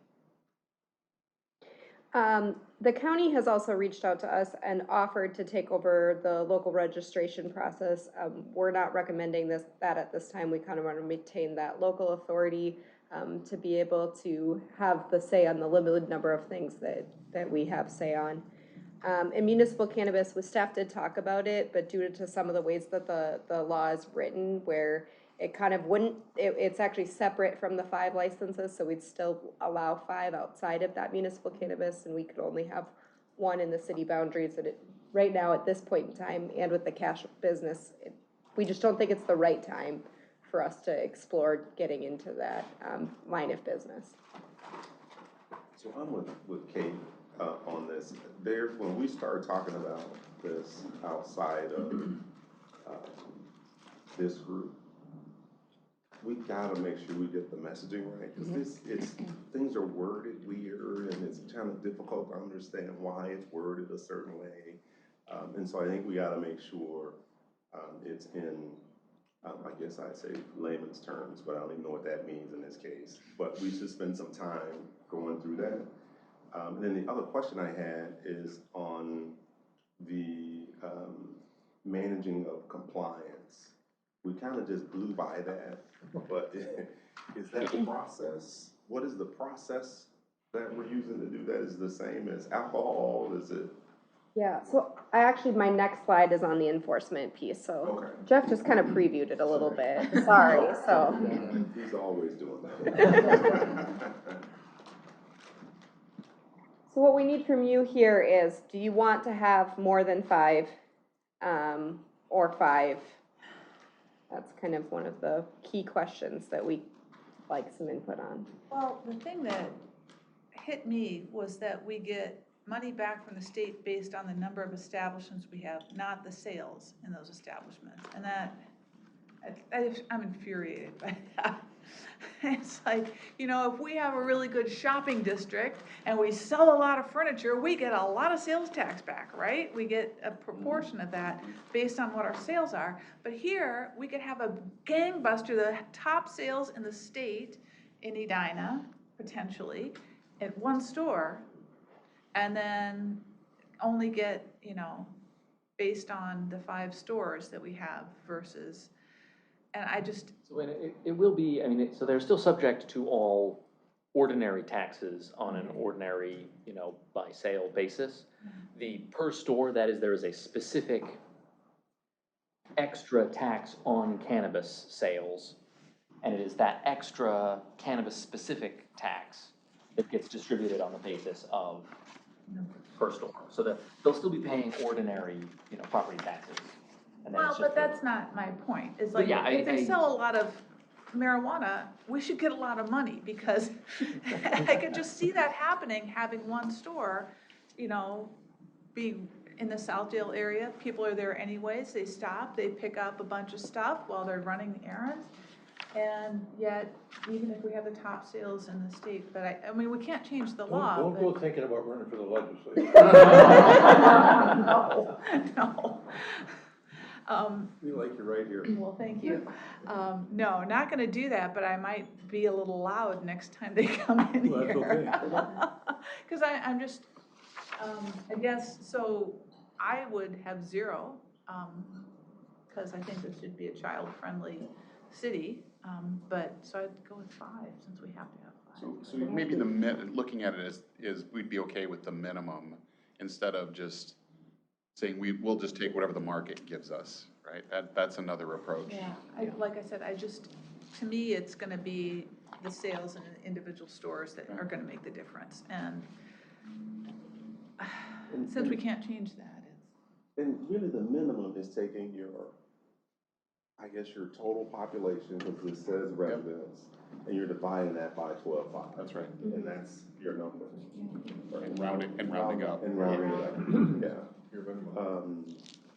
The county has also reached out to us and offered to take over the local registration process. We're not recommending that at this time. We kind of want to maintain that local authority to be able to have the say on the limited number of things that we have say on. In municipal cannabis, the staff did talk about it, but due to some of the ways that the law is written, where it kind of wouldn't, it's actually separate from the 5 licenses, so we'd still allow 5 outside of that municipal cannabis, and we could only have 1 in the city boundaries. And right now, at this point in time, and with the cash business, we just don't think it's the right time for us to explore getting into that line of business. So I'm with Kate on this. When we started talking about this outside of this group, we gotta make sure we get the messaging right, because things are worded weird, and it's kind of difficult to understand why it's worded a certain way. And so I think we gotta make sure it's in, I guess I'd say layman's terms, but I don't even know what that means in this case. But we should spend some time going through that. And then the other question I had is on the managing of compliance. We kind of just blew by that, but is that the process? What is the process that we're using to do that? Is it the same as alcohol? Is it? Yeah, so my next slide is on the enforcement piece, so Okay. Jeff just kind of previewed it a little bit, sorry, so. He's always doing that. So what we need from you here is, do you want to have more than 5, or 5? That's kind of one of the key questions that we like some input on. Well, the thing that hit me was that we get money back from the state based on the number of establishments we have, not the sales in those establishments. And that, I'm infuriated by that. It's like, if we have a really good shopping district and we sell a lot of furniture, we get a lot of sales tax back, right? We get a proportion of that based on what our sales are. But here, we could have a gangbuster, the top sales in the state in Edina, potentially, at 1 store, and then only get, based on the 5 stores that we have versus, and I just. So it will be, so they're still subject to all ordinary taxes on an ordinary, by sale basis. The per store, that is, there is a specific extra tax on cannabis sales, and it is that extra cannabis specific tax that gets distributed on the basis of per store. So that they'll still be paying ordinary, property taxes. And then Well, it's just but that's not my point. It's like, yeah, if they sell a lot of marijuana, we should get a lot of money, because I could just see that happening, having 1 store, be in the Southdale area. People are there anyways. They stop, they pick up a bunch of stuff while they're running errands. And yet, even if we have the top sales in the state, but we can't change the law. Don't go thinking about running for the legislature. No. We like you right here. Well, thank you. No, not gonna do that, but I might be a little loud next time they come in Well, here. that's okay. Cause I'm just, I guess, so I would have 0, cause I think this should be a child-friendly city, but, so I'd go with 5, since we have to have 5. So maybe looking at it is we'd be okay with the minimum instead of just saying we'll just take whatever the market gives us, right? That's another approach. Yeah, like I said, to me, it's gonna be the sales in individual stores that are gonna make the difference, and since we can't change that, And really, the minimum is taking I guess your total population, because it says residents, and you're dividing that by 12.5. That's right. And that's your number. And rounding up. And rounding it up, yeah. Your minimum.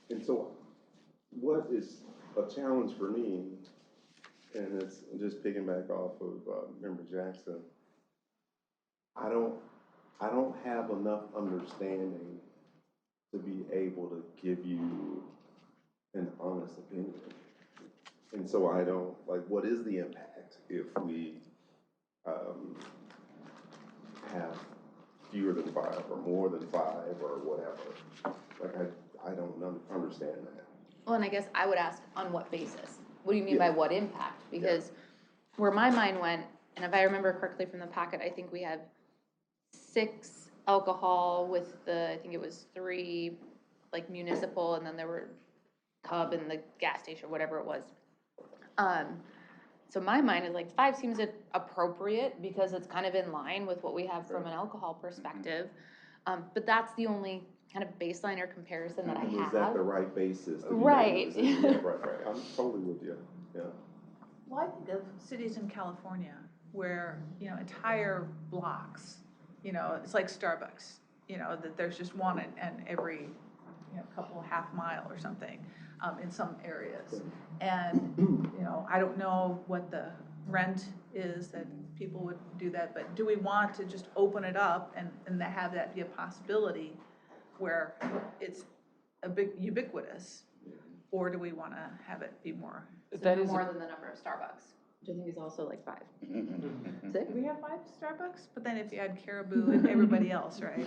And so what is a challenge for me, and it's just picking back off of Member Jackson, I don't have enough understanding to be able to give you an honest opinion. And so I don't, what is the impact if we have fewer than 5 or more than 5 or whatever? I don't understand that. Well, and I guess I would ask, on what basis? What do you mean by what impact? Because where my mind went, and if I remember correctly from the packet, I think we have 6 alcohol with I think it was 3 municipal, and then there were Cub and the gas station, whatever it was. So my mind is 5 seems appropriate because it's kind of in line with what we have from an alcohol perspective. But that's the only kind of baseline or comparison that I have. Is that the right basis? Right. Right. I'm totally with you, yeah. well, I think of cities in California where, entire blocks, it's like Starbucks, that there's just one and every, couple half mile or something, in some areas. And, I don't know what the rent is that people would do that, but do we want to just open it up and have that be a possibility where it's a big ubiquitous, or do we want to have it be more? That is more than the number of Starbucks, which I think is also 5. 6? We have 5 Starbucks, but then if you add Caribou and everybody else, right?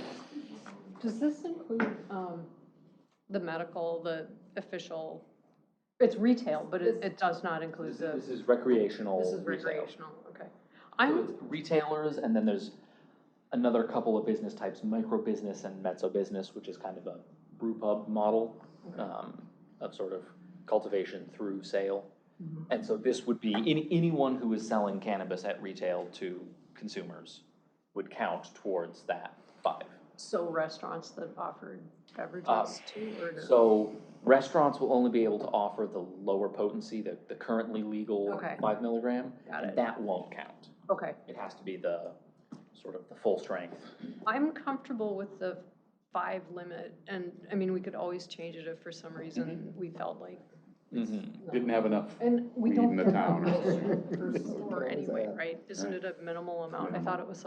Does this include, the medical, the official, it's retail, but it does not include This is recreational. This is retail. recreational, okay. So it's retailers, and then there's another couple of business types, micro business and mezzo business, which is kind of a brew pub model of sort of cultivation through sale. And so this would be anyone who is selling cannabis at retail to consumers would count towards that 5. So restaurants that offered beverages too, or no? So restaurants will only be able to offer the lower potency, the currently legal 5 milligram. Got it. And that won't count. Okay. It has to be the sort of the full strength. I'm comfortable with the 5 limit, and I mean, we could always change it if for some reason we felt like. Didn't have enough And we weed don't in the get town. that per store anyway, right? Isn't it a minimal amount? I thought it was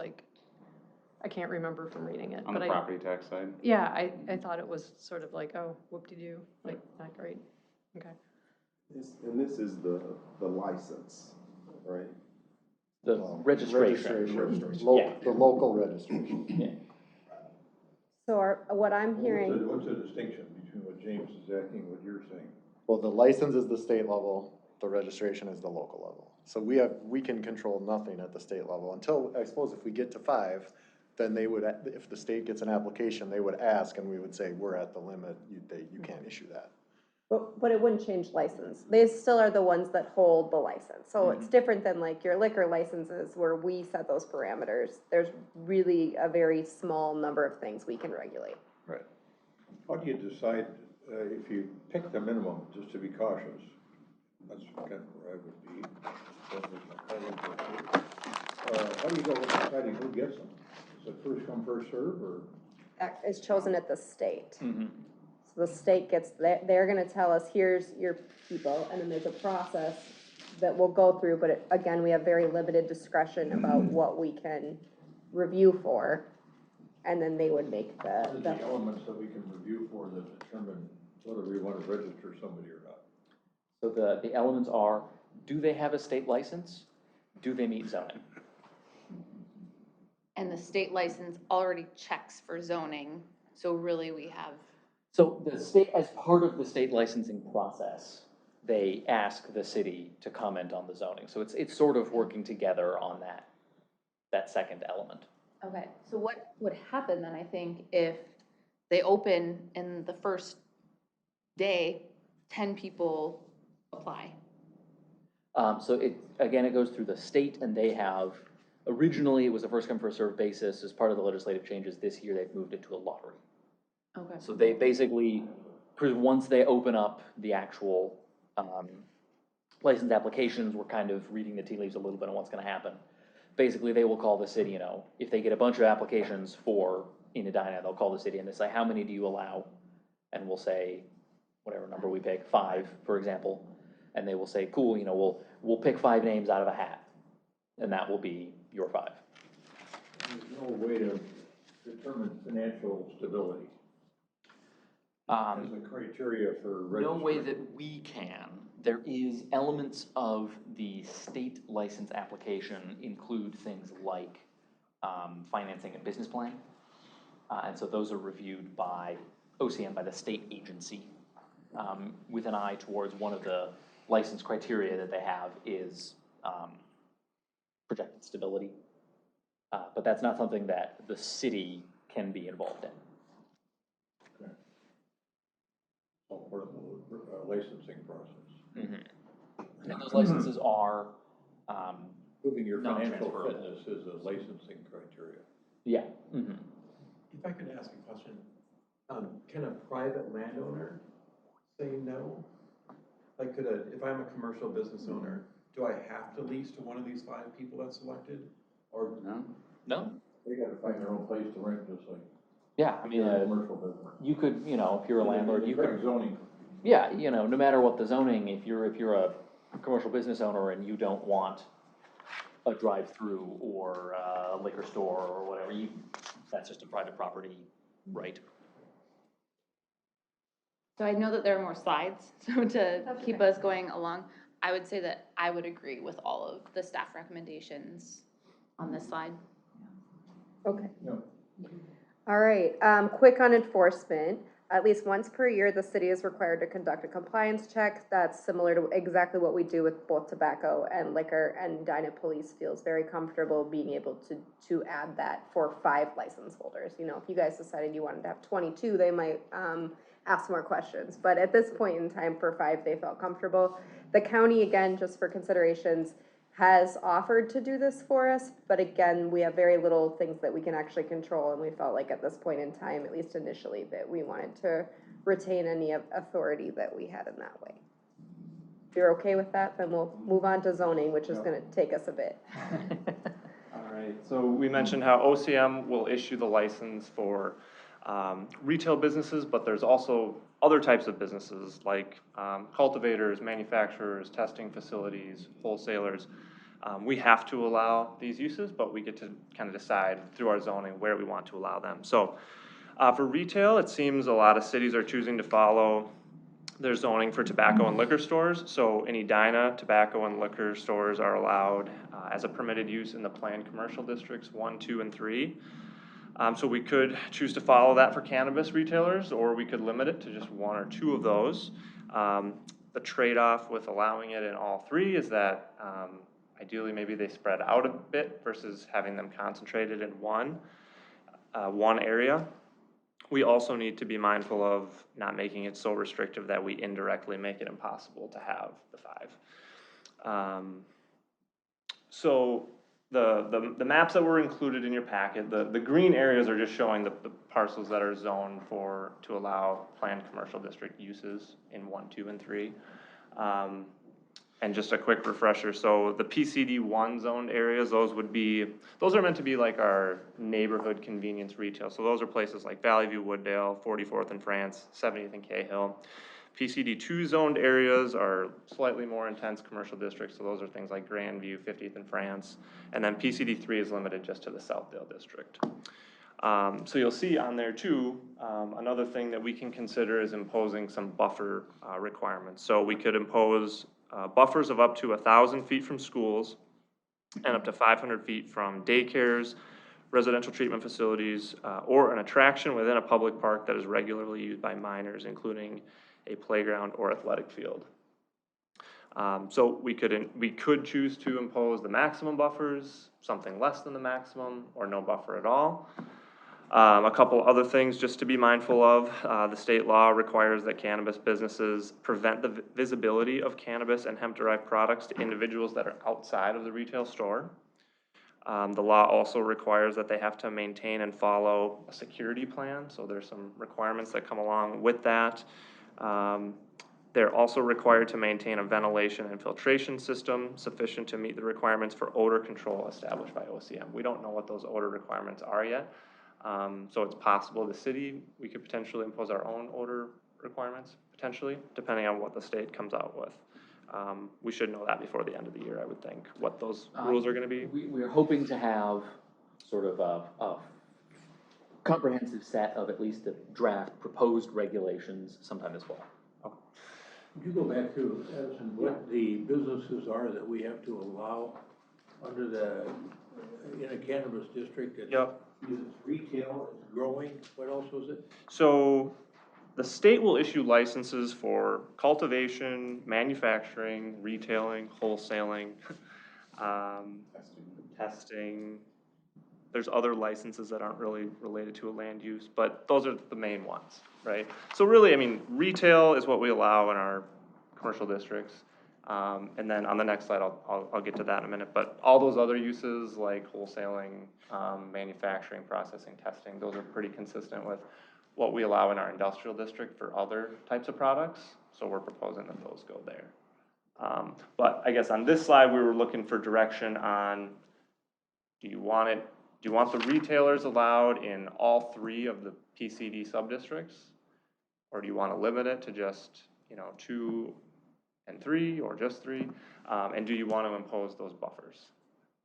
I can't remember from reading it, On but the property tax side? yeah, I thought it was sort of oh, whoop-de-doo, not great, okay. And this is the license, right? The registration. The local registration. Yeah. So what I'm hearing, What's the distinction between what James is asking, and what you're saying? Well, the license is the state level, the registration is the local level. So we can control nothing at the state level until, I suppose, if we get to 5, then they would, if the state gets an application, they would ask, and we would say, we're at the limit, you can't issue that. but it wouldn't change license. They still are the ones that hold the license. So it's different than your liquor licenses where we set those parameters. There's really a very small number of things we can regulate. Right. How do you decide, if you pick the minimum, just to be cautious? That's kind of where I would be. How do you go with deciding who gets them? Is it first come, first serve, or? It's chosen at the state. So the state gets, they're gonna tell us, here's your people, and then there's a process that we'll go through, but again, we have very limited discretion about what we can review for, and then they would make What are the elements that we can review for that determine whether we want to register somebody or not? So the elements are, do they have a state license? Do they meet zoning? And the state license already checks for zoning, so really we have. So the state, as part of the state licensing process, they ask the city to comment on the zoning. So it's sort of working together on that second element. Okay, so what would happen then, I think, if they open and the first day, 10 people apply. So it goes through the state, and they have, originally it was a first come first served basis. As part of the legislative changes this year, they've moved it to a lottery. Okay. So they basically, once they open up the actual license applications, we're kind of reading the tea leaves a little bit on what's gonna happen. Basically, they will call the city, if they get a bunch of applications in Edina, they'll call the city and they say, how many do you allow? And we'll say, whatever number we pick, 5, for example. And they will say, cool, we'll pick 5 names out of a hat, and that will be your 5. There's no way to determine financial stability as a criteria for registration. No way that we can. There is elements of the state license application include things like financing a business plan. And so those are reviewed by OCM, by the state agency, with an eye towards one of the license criteria that they have is projected stability. But that's not something that the city can be involved in. Okay. All part of the licensing process. Mm-hmm. And those licenses are Proving your financial non-transferable. fitness is a licensing criteria. Yeah. Mm-hmm. If I could ask a question, can a private landowner say no? Like, if I'm a commercial business owner, do I have to lease to one of these 5 people that's selected? Or No. They gotta find their own place to rent, just like Yeah, I mean, commercial business. you could, if you're a landlord, you could. Zoning. Yeah, no matter what the zoning, if you're a commercial business owner and you don't want a drive-through or a liquor store or whatever, that's just a private property, right? So I know that there are more slides, so to keep us going along, I would say that I would agree with all of the staff recommendations on this slide. Okay. No. All right, quick on enforcement. At least once per year, the city is required to conduct a compliance check. That's similar to exactly what we do with both tobacco and liquor, and Edina Police feels very comfortable being able to add that for 5 license holders. If you guys decided you wanted to have 22, they might ask more questions. But at this point in time, for 5, they felt comfortable. The county, again, just for considerations, has offered to do this for us, but again, we have very little things that we can actually control, and we felt like at this point in time, at least initially, that we wanted to retain any authority that we had in that way. If you're okay with that, then we'll move on to zoning, which is gonna take us a bit. All right, so we mentioned how OCM will issue the license for retail businesses, but there's also other types of businesses like cultivators, manufacturers, testing facilities, wholesalers. We have to allow these uses, but we get to kind of decide through our zoning where we want to allow them. So for retail, it seems a lot of cities are choosing to follow their zoning for tobacco and liquor stores. So in Edina, tobacco and liquor stores are allowed as a permitted use in the planned commercial districts 1, 2, and 3. So we could choose to follow that for cannabis retailers, or we could limit it to just 1 or 2 of those. The trade-off with allowing it in all 3 is that ideally maybe they spread out a bit versus having them concentrated in one area. We also need to be mindful of not making it so restrictive that we indirectly make it impossible to have the 5. So the maps that were included in your packet, the green areas are just showing the parcels that are zoned to allow planned commercial district uses in 1, 2, and 3. And just a quick refresher, so the PCD1 zoned areas, those are meant to be like our neighborhood convenience retail. So those are places like Valley View, Wooddale, 44th and France, 70th and Cahill. PCD2 zoned areas are slightly more intense commercial districts, so those are things like Grandview, 50th and France. And then PCD3 is limited just to the Southdale district. So you'll see on there too, another thing that we can consider is imposing some buffer requirements. So we could impose buffers of up to 1,000 feet from schools and up to 500 feet from daycares, residential treatment facilities, or an attraction within a public park that is regularly used by minors, including a playground or athletic field. So we could choose to impose the maximum buffers, something less than the maximum, or no buffer at all. A couple other things just to be mindful of. The state law requires that cannabis businesses prevent the visibility of cannabis and hemp-derived products to individuals that are outside of the retail store. The law also requires that they have to maintain and follow a security plan, so there's some requirements that come along with that. They're also required to maintain a ventilation and filtration system sufficient to meet the requirements for odor control established by OCM. We don't know what those odor requirements are yet. So it's possible the city, we could potentially impose our own odor requirements, potentially, depending on what the state comes out with. We should know that before the end of the year, I would think, what those rules are gonna be. We're hoping to have sort of a comprehensive set of at least the draft proposed regulations sometime this fall. Could you go back to, Addison, what the businesses are that we have to allow under the, in a cannabis district? Yep. It's retail, it's growing, what else was it? So the state will issue licenses for cultivation, manufacturing, retailing, wholesaling, testing. There's other licenses that aren't really related to a land use, but those are the main ones, right? So really, I mean, retail is what we allow in our commercial districts. And then on the next slide, I'll get to that in a minute, but all those other uses like wholesaling, manufacturing, processing, testing, those are pretty consistent with what we allow in our industrial district for other types of products. So we're proposing that those go there. But I guess on this slide, we were looking for direction on, do you want the retailers allowed in all 3 of the PCD subdistricts? Or do you want to limit it to just, 2 and 3 or just 3? And do you want to impose those buffers?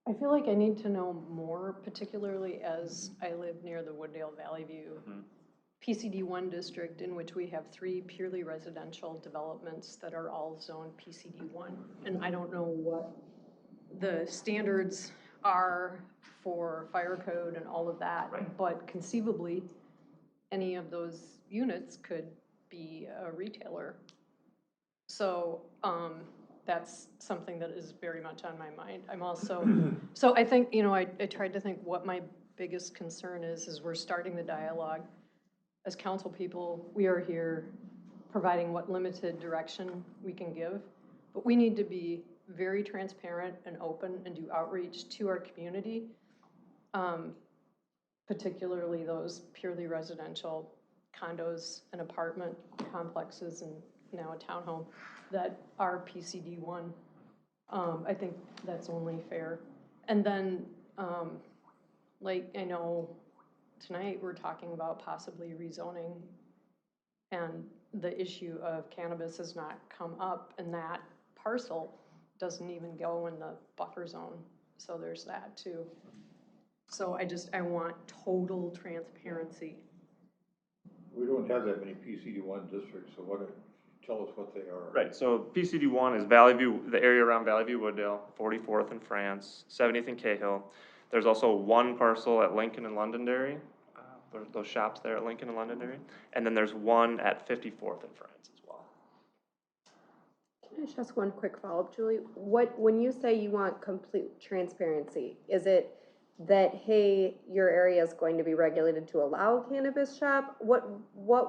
I feel like I need to know more, particularly as I live near the Wooddale Valley View PCD1 district, in which we have 3 purely residential developments that are all zoned PCD1. And I don't know what the standards are for fire code and all of that, but conceivably, any of those units could be a retailer. So that's something that is very much on my mind. I'm also, so I think, I tried to think what my biggest concern is we're starting the dialogue. As council people, we are here providing what limited direction we can give, but we need to be very transparent and open and do outreach to our community, particularly those purely residential condos and apartment complexes and now a townhome that are PCD1. I think that's only fair. And then, I know tonight we're talking about possibly rezoning, and the issue of cannabis has not come up, and that parcel doesn't even go in the buffer zone. So there's that too. So I want total transparency. We don't have that many PCD1 districts, so tell us what they are. Right, so PCD1 is Valley View, the area around Valley View, Wooddale, 44th in France, 70th in Cahill. There's also 1 parcel at Lincoln and Londonderry, those shops there at Lincoln and Londonderry. And then there's 1 at 54th in France as well. Can I just ask one quick follow-up, Julie? When you say you want complete transparency, is it that, hey, your area is going to be regulated to allow a cannabis shop? What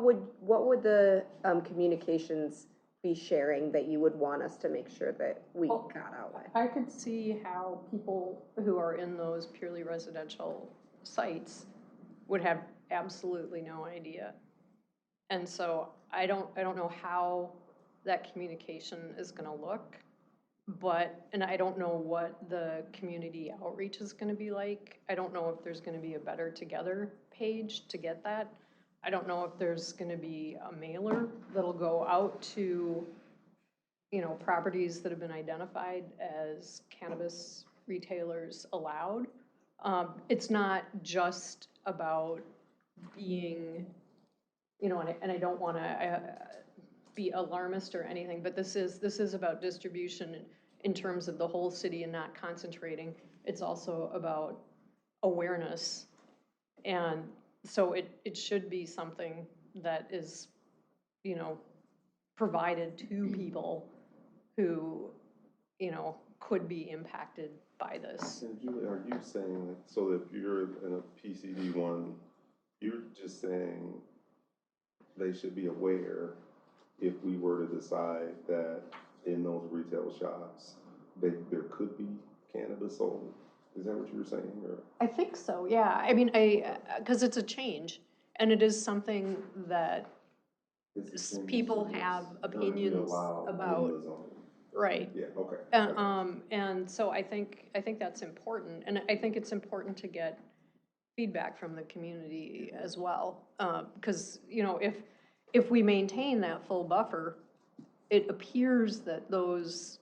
would the communications be sharing that you would want us to make sure that we got out with? I could see how people who are in those purely residential sites would have absolutely no idea. And so I don't know how that communication is gonna look, and I don't know what the community outreach is gonna be like. I don't know if there's gonna be a Better Together page to get that. I don't know if there's gonna be a mailer that'll go out to, properties that have been identified as cannabis retailers allowed. It's not just about being, and I don't wanna be alarmist or anything, but this is about distribution in terms of the whole city and not concentrating. It's also about awareness. And so it should be something that is, provided to people who, could be impacted by this. And Julie, are you saying, so if you're in a PCD1 You're just saying they should be aware if we were to decide that in those retail shops, there could be cannabis sold? Is that what you were saying, or? I think so, yeah. I mean, because it's a change, and it is something that people have opinions about. Right. Yeah, okay. And so I think that's important, and I think it's important to get feedback from the community as well. Because, you know, if we maintain that full buffer, it appears that those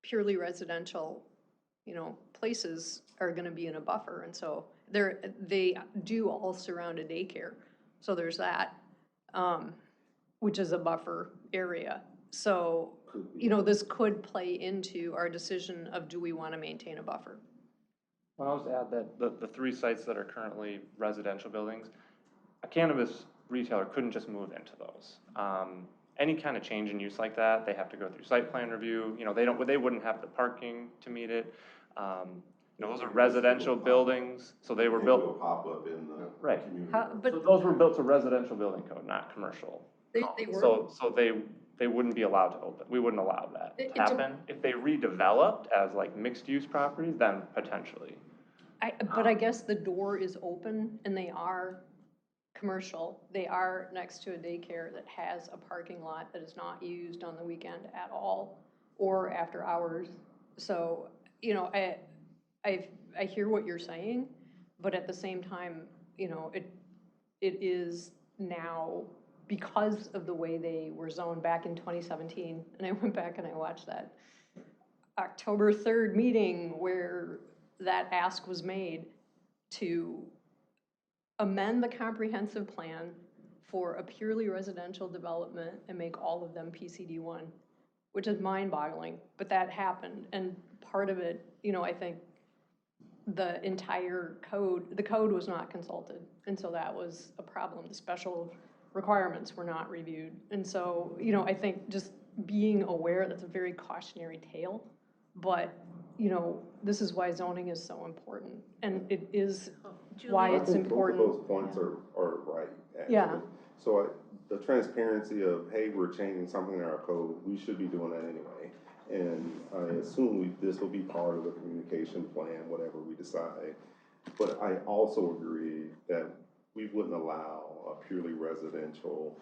purely residential, you know, places are gonna be in a buffer, and so they do all surround a daycare. So there's that, which is a buffer area. So, you know, this could play into our decision of, do we wanna maintain a buffer? I'll just add that the 3 sites that are currently residential buildings, a cannabis retailer couldn't just move into those. Any kind of change in use like that, they have to go through site plan review. You know, they wouldn't have the parking to meet it. You know, those are residential buildings, so they were built. Will pop up in the right. community. So those were built to residential building code, not commercial. They were. So they wouldn't be allowed to open. We wouldn't allow that to happen. If they redeveloped as like mixed use properties, then potentially. But I guess the door is open and they are commercial. They are next to a daycare that has a parking lot that is not used on the weekend at all or after hours. So, you know, I hear what you're saying, but at the same time, you know, it is now, because of the way they were zoned back in 2017, and I went back and I watched that October 3rd meeting where that ask was made to amend the comprehensive plan for a purely residential development and make all of them PCD1, which is mind-boggling, but that happened. And part of it, you know, I think the entire the code was not consulted, and so that was a problem. The special requirements were not reviewed. And so, you know, I think just being aware, that's a very cautionary tale, but, you know, this is why zoning is so important, and it is why it's important. Both of those points are right, actually. Yeah. So the transparency of, hey, we're changing something in our code, we should be doing that anyway. And I assume this will be part of the communication plan, whatever we decide. But I also agree that we wouldn't allow a purely residential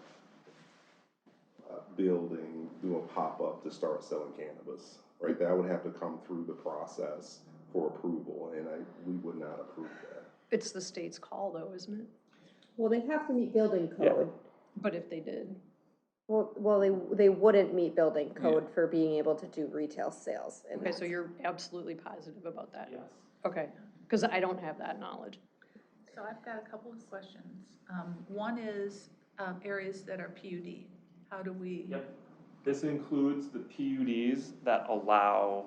building, do a pop-up to start selling cannabis, right? That would have to come through the process for approval, and we would not approve that. It's the state's call though, isn't it? Well, they have to meet building code. But if they did. Well, they wouldn't meet building code for being able to do retail sales. Okay, so you're absolutely positive about that? Yes. Okay, because I don't have that knowledge. So I've got a couple of questions. One is areas that are PUD. How do we? Yep. This includes the PUDs that allow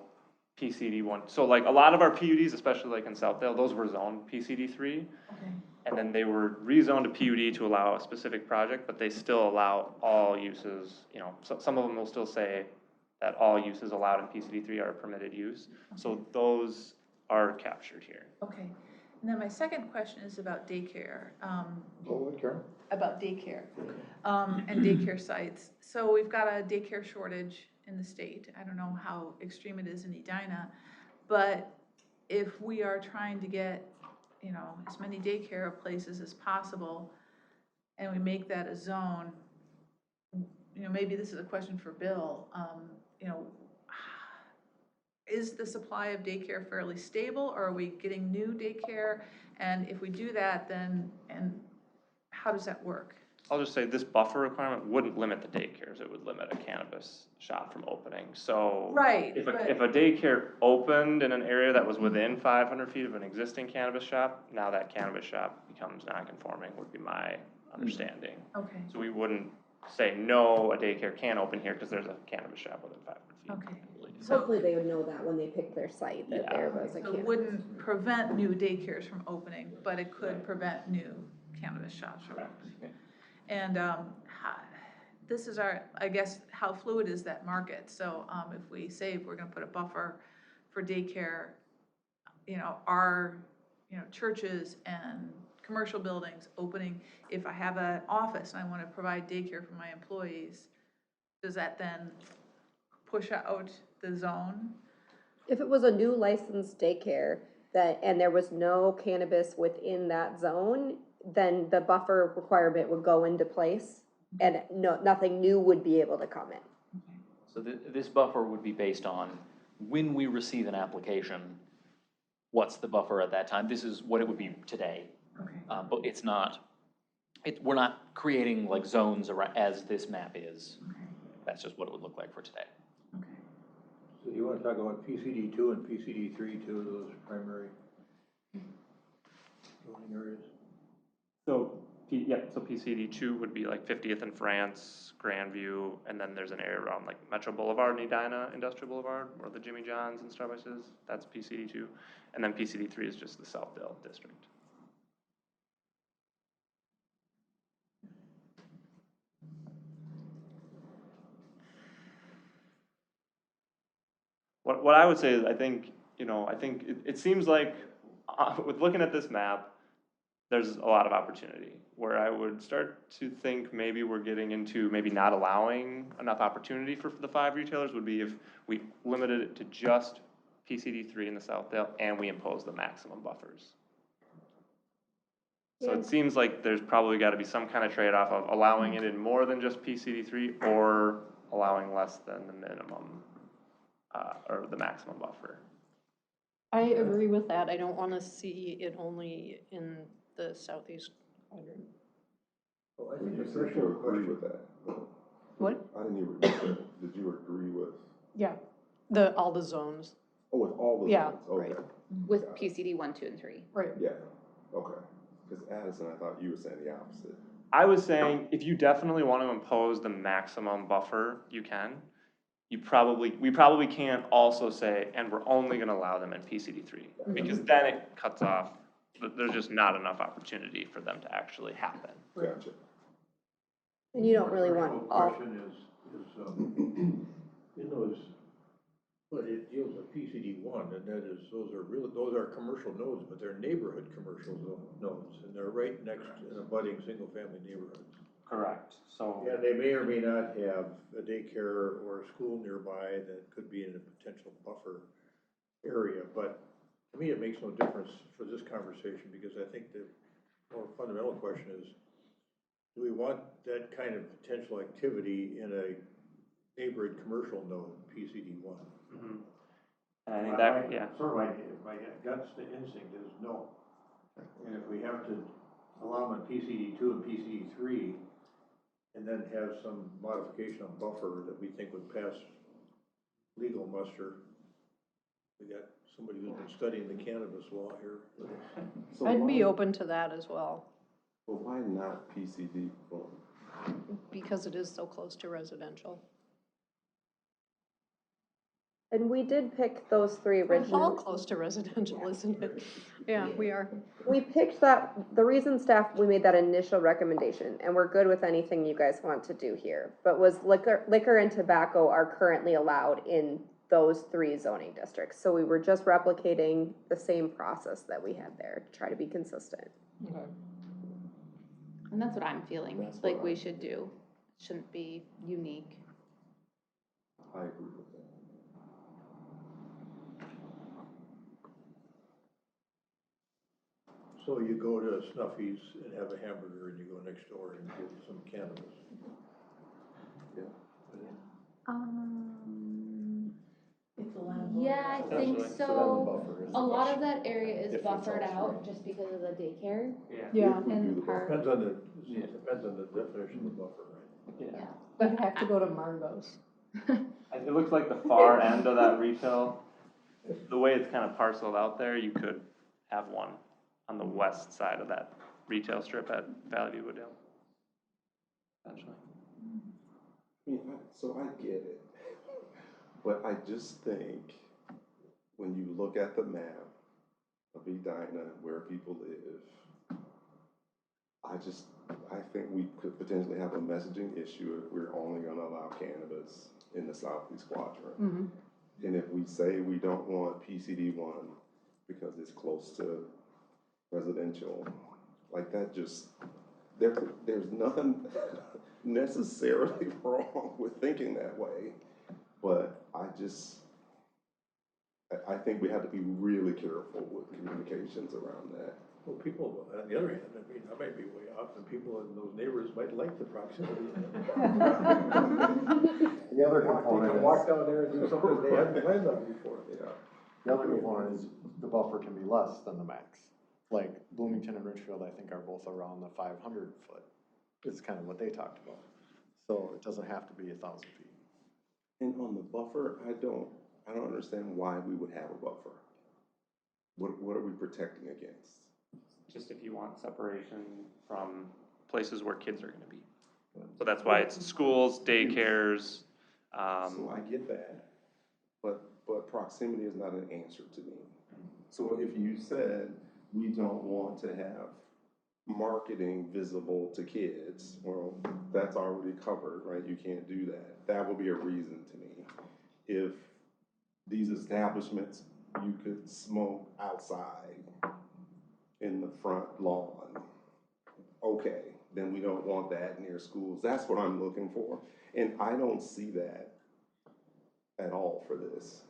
PCD1. So like a lot of our PUDs, especially like in Southdale, those were zoned PCD3. Okay. And then they were rezoned to PUD to allow a specific project, but they still allow all uses, you know, so some of them will still say that all uses allowed in PCD3 are permitted use. Okay. So those are captured here. Okay. And then my second question is about daycare. Karen? About daycare and daycare sites. So we've got a daycare shortage in the state. I don't know how extreme it is in Edina, but if we are trying to get, you know, as many daycare places as possible, and we make that a zone, you know, maybe this is a question for Bill, you know, is the supply of daycare fairly stable, or are we getting new daycare? And if we do that, then, and how does that work? I'll just say this buffer requirement wouldn't limit the daycares, it would limit a cannabis shop from opening. So right, if a daycare opened in an area that was within 500 feet of an existing cannabis shop, now that cannabis shop becomes non-conforming, would be my understanding. Okay. So we wouldn't say, no, a daycare can't open here because there's a cannabis shop within 500 feet. Okay. So hopefully they would know that when they pick their site, that there was a cannabis. It wouldn't prevent new daycares from opening, but it could prevent new cannabis shops from opening. And this is I guess, how fluid is that market? So if we say we're gonna put a buffer for daycare, you know, are, you know, churches and commercial buildings, opening, if I have an office and I wanna provide daycare for my employees, does that then push out the zone? If it was a new licensed daycare and there was no cannabis within that zone, then the buffer requirement would go into place and nothing new would be able to come in. So this buffer would be based on when we receive an application, what's the buffer at that time? This is what it would be today. Okay. But it's not, we're not creating like zones as this map is. Okay. That's just what it would look like for today. Okay. So you wanna talk about PCD 2 and PCD 3, two of those primary zoning areas? So, so PCD 2 would be like 50th and France, Grandview, and then there's an area around like Metro Boulevard and Edina Industrial Boulevard, where the Jimmy John's and Starbucks is. That's PCD 2. And then PCD 3 is just the Southdale district. What I would say is I think it seems like with looking at this map, there's a lot of opportunity. Where I would start to think maybe we're getting into maybe not allowing enough opportunity for the 5 retailers would be if we limited it to just PCD 3 in the Southdale and we impose the maximum buffers. So it seems like there's probably got to be some kind of trade-off of allowing it in more than just PCD 3 or allowing less than the minimum or the maximum buffer. I agree with that. I don't want to see it only in the southeast quadrant. Well, I Did think you the say you threshold agree question, with that? What? I didn't even read that. Did you agree with, Yeah, all the zones, oh, with all the Yeah, zones? Okay. right. With Got it. PCD 1, 2, and 3. right. Yeah, okay. Because Addison, I thought you were saying the opposite. I was saying if you definitely want to impose the maximum buffer, you can. We probably can't also say, and we're only going to allow them in PCD 3 because then it cuts off. There's just not enough opportunity for them to actually happen. Gotcha. And you don't really the want threshold all, question is in those, but it deals with PCD 1, and that is, those are commercial nodes, but they're neighborhood commercial nodes, and they're right next in abutting single-family neighborhoods. Correct. So Yeah, they may or may not have a daycare or a school nearby that could be in a potential buffer area, but to me, it makes no difference for this conversation, because I think the more fundamental question is, do we want that kind of potential activity in a neighborhood commercial node, PCD 1? Mm-hmm. And I think that, yeah. Sort of my guts, the instinct is no. And if we have to allow them in PCD 2 and PCD 3, and then have some modification on buffer that we think would pass legal muster, we got somebody who's been studying the cannabis law here. So I'd be why- open to that as well, Well, why not PCD 1? because it is so close to residential. and we did pick those 3 We're all originally. close to residential, isn't it? Yeah, we are. We picked that, the reason we made that initial recommendation, and we're good with anything you guys want to do here, but was liquor and tobacco are currently allowed in those 3 zoning districts. So we were just replicating the same process that we had there to try to be consistent. Okay. And that's what I'm feeling That's like what we I should do. Shouldn't be unique. I agree with that. So you go to Snuffy's and have a hamburger, and you go next door and get some cannabis. Yeah, I think so. A lot of that area is buffered out just because of the daycare Yeah, If we do and the park. Depends on the definition of the buffer, right? Yeah. but have to go to Margot's. It looks like the far end of that retail, the way it's kind of parceled out there, you could have one on the west side of that retail strip at Valley View Woodale. Essentially. I mean, so I get it, but I just think when you look at the map of Edina, where people live, I think we could potentially have a messaging issue if we're only gonna allow cannabis in the southeast quadrant. Mm-hmm. And if we say we don't want PCD 1 because it's close to residential, Like that just, there's nothing necessarily wrong with thinking that way, but I think we have to be really careful with communications around that. Well, people, on the other hand, I mean, I might be way off, and people in those neighbors might like the proximity. The other component is, Walk down there and do something they hadn't planned on before. Yeah. the other component is the buffer can be less than the max. Like Bloomington and Richfield, I think, are both around the 500 foot, is kind of what they talked about. So it doesn't have to be 1,000 feet. And on the buffer, I don't understand why we would have a buffer. What are we protecting against? Just if you want separation from places where kids are gonna be. So that's why it's schools, daycares, So I get that, but proximity is not an answer to me. So if you said we don't want to have marketing visible to kids, well, that's already covered, right? You can't do that. That would be a reason to me. If these establishments, you could smoke outside in the front lawn, okay, then we don't want that near schools. That's what I'm looking for. And I don't see that at all for this.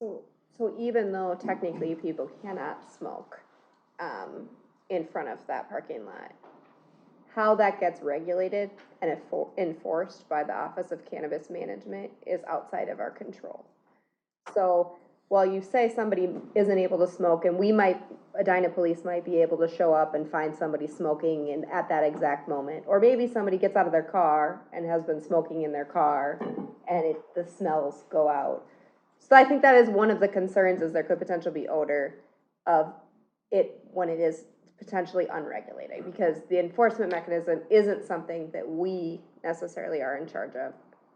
So even though technically people cannot smoke in front of that parking lot, how that gets regulated and enforced by the Office of Cannabis Management is outside of our control. So while you say somebody isn't able to smoke, and Edina police might be able to show up and find somebody smoking at that exact moment, or maybe somebody gets out of their car and has been smoking in their car and the smells go out. So I think that is one of the concerns, is there could potentially be odor of it when it is potentially unregulated, because the enforcement mechanism isn't something that we necessarily are in charge of.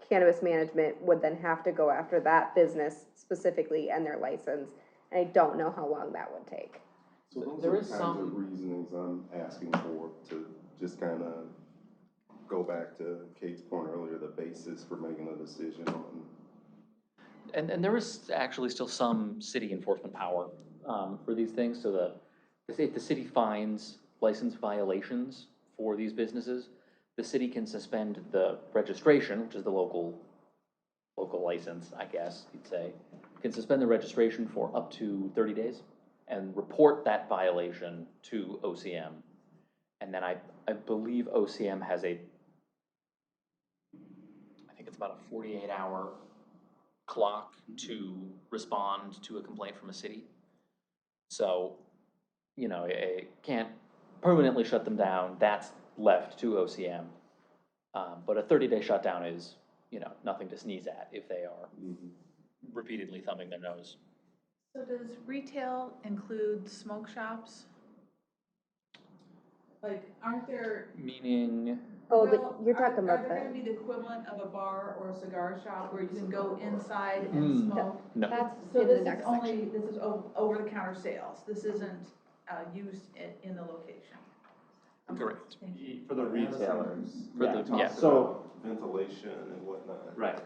Cannabis management would then have to go after that business specifically and their license, and I don't know how long that would take. So those There are is the kinds of some- reasonings I'm asking for, to just kind of go back to Kate's point earlier, the basis for making a decision on. And there is actually still some city enforcement power for these things. So if the city finds license violations for these businesses, the city can suspend the registration, which is the local license, I guess you'd say, can suspend the registration for up to 30 days and report that violation to OCM. And then I believe OCM has I think it's about a 48-hour clock to respond to a complaint from a city. So, it can't permanently shut them down. That's left to OCM. But a 30-day shutdown is, nothing to sneeze at if they are repeatedly thumbing their nose. So does retail include smoke shops? Like, aren't there? Meaning, You're talking about Are there gonna be the equivalent of a bar or a cigar shop where you can go inside and smoke? no. That's So in the this is next only, section. this is over-the-counter sales, this isn't used in the location? Okay, Correct. thank you. For the retailers. So ventilation and whatnot. Right.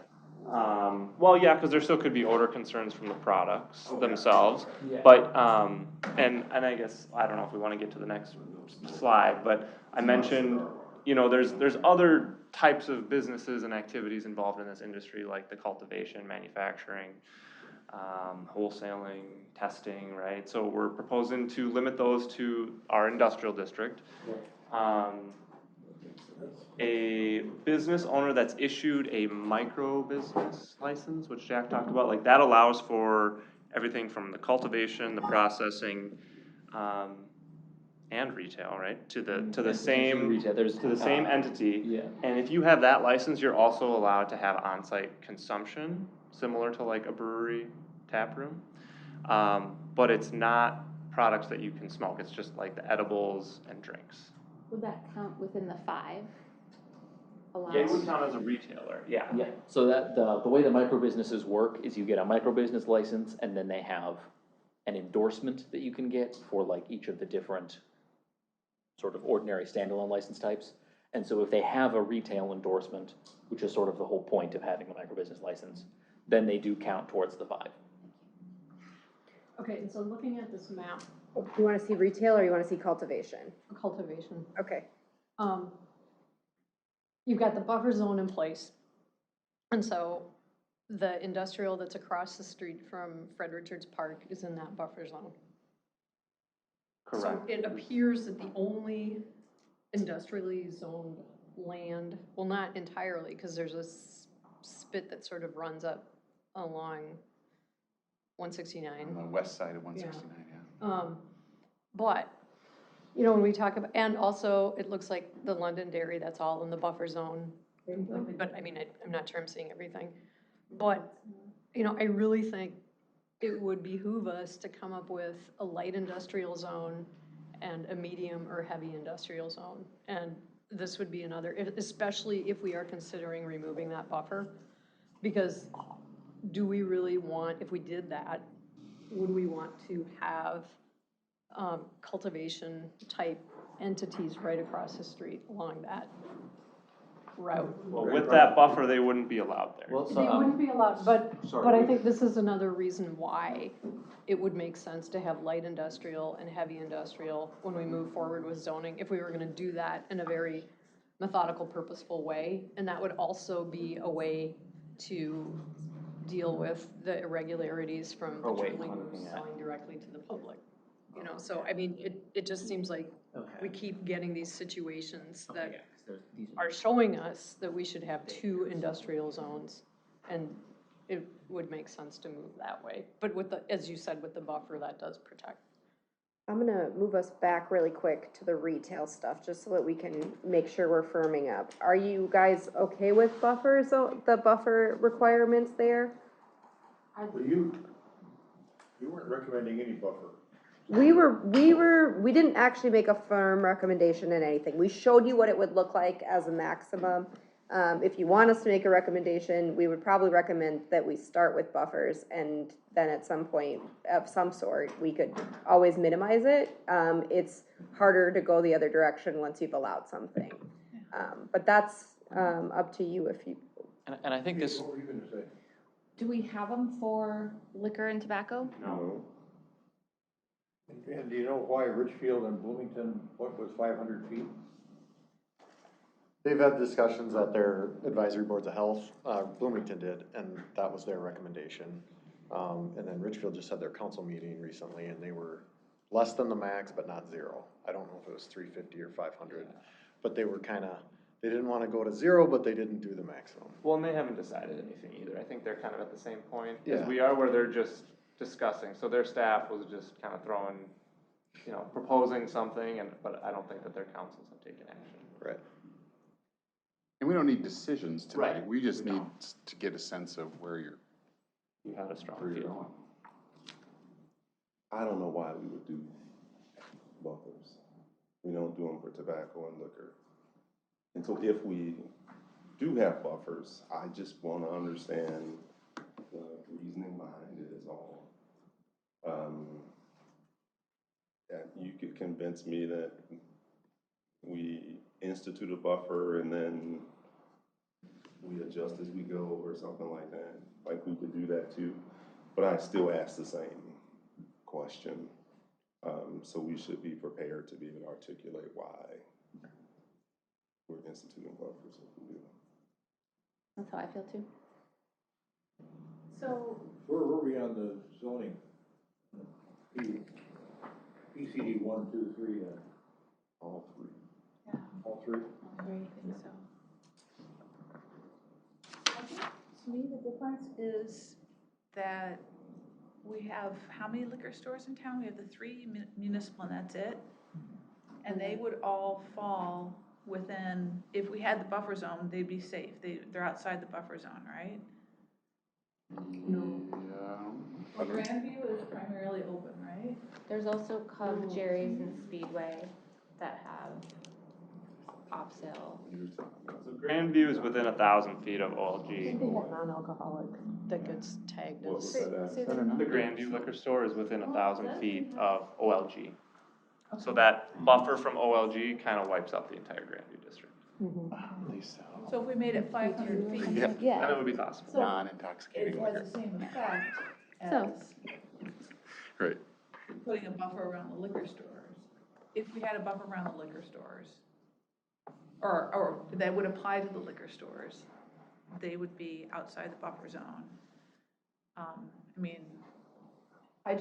Well, yeah, because there still could be odor concerns from the products themselves. Yeah. But, and I guess, I don't know if we want to get to the next slide, but I mentioned, there's other types of businesses and activities involved in this industry, like the cultivation, manufacturing, wholesaling, testing, right? So we're proposing to limit those to our industrial district. A business owner that's issued a micro business license, which Jack talked about, like that allows for everything from the cultivation, the processing, and retail, right? To the same Retail, there's, to the same entity. Yeah. And if you have that license, you're also allowed to have on-site consumption, similar to like a brewery tap room. But it's not products that you can smoke. It's just like the edibles and drinks. Would that count within the 5 allowed? Yeah, it would count as a retailer, yeah. Yeah, so that, the way that micro businesses work is you get a micro business license, and then they have an endorsement that you can get for like each of the different sort of ordinary standalone license types. And so if they have a retail endorsement, which is sort of the whole point of having a micro business license, then they do count towards the 5. Okay, and so looking at this map, Do you wanna see retail or you wanna see cultivation? cultivation, Okay. you've got the buffer zone in place. And so the industrial that's across the street from Fred Richards Park is in that buffer zone. Correct. So it appears that the only industrially zoned land, well, not entirely, because there's a spit that sort of runs up along 169. On the west side of 169, But, you know, when we talk about, and also it looks like the London Dairy, that's all in the buffer zone. But I mean, I'm not sure I'm seeing everything. But, you know, I really think it would behoove us to come up with a light industrial zone and a medium or heavy industrial zone. And this would be another, especially if we are considering removing that buffer. Because do we really want, if we did that, would we want to have cultivation type entities right across the street along that route? Well, with that buffer, they wouldn't be allowed there. Well, They so, wouldn't be allowed, but sorry. I think this is another reason why it would make sense to have light industrial and heavy industrial when we move forward with zoning, if we were gonna do that in a very methodical, purposeful way. And that would also be a way to deal with the irregularities from the Away trailing from- groups yeah. selling directly to the public. You know, so I mean, it just seems like we keep getting these situations that are showing us that we should have 2 industrial zones, and it would make sense to move that way. But with the, as you said, with the buffer, that does protect. I'm gonna move us back really quick to the retail stuff, just so that we can make sure we're firming up. Are you guys okay with buffers, the buffer requirements there? You weren't recommending any buffer. We didn't actually make a firm recommendation in anything. We showed you what it would look like as a maximum. If you want us to make a recommendation, we would probably recommend that we start with buffers, and then at some point of some sort, we could always minimize it. It's harder to go the other direction once you've allowed something. But that's, up to you if you. and I think this, What were you gonna say? Do we have them for liquor and tobacco? No. And do you know why Richfield and Bloomington, what was 500 feet? They've had discussions at their advisory boards of health, Bloomington did, and that was their recommendation. And then Richfield just had their council meeting recently, and they were less than the max, but not 0. I don't know if it was 350 or 500, but they were they didn't wanna go to 0, but they didn't do the maximum. Well, and they haven't decided anything either. I think they're kind of at the same point as Yeah. we are, where they're just discussing. So their staff was just kind of throwing, proposing something, but I don't think that their councils have taken action. Right. And we don't need decisions tonight, Right. we just need to get a sense of where You had a strong you're feeling. going. I don't know why we would do buffers. We don't do them for tobacco and liquor. And so if we do have buffers, I just want to understand the reasoning behind it is all. And you could convince me that we institute a buffer and then we adjust as we go or something like that. Like we could do that too, but I still ask the same question. So we should be prepared to be able to articulate why we're instituting buffers if we do. That's how I feel too. So, Where were we on the zoning? PCD 1, 2, 3, All 3. yeah, all 3? I think so. I think to me, the difference is that we have how many liquor stores in town? We have the 3 municipal, and that's it. And they would all fall within, if we had the buffer zone, they'd be safe. They're outside the buffer zone, right? No. Well, Grandview is primarily open, right? There's also Cub, Jerry's, and Speedway that have off sale. So Grandview is within 1,000 feet of I OLG. think they have non-alcoholic that gets tagged What as. was that at? The Grandview liquor store is within 1,000 feet of OLG. So that buffer from OLG kind of wipes out the entire Grandview district. So if we made it 500 feet, Yeah. Then it would be possible. So- it Non-intoxicating liquor. has the same effect So- as. Great. putting a buffer around the liquor stores. If we had a buffer around the liquor stores, or that would apply to the liquor stores, they would be outside the buffer zone. I mean, I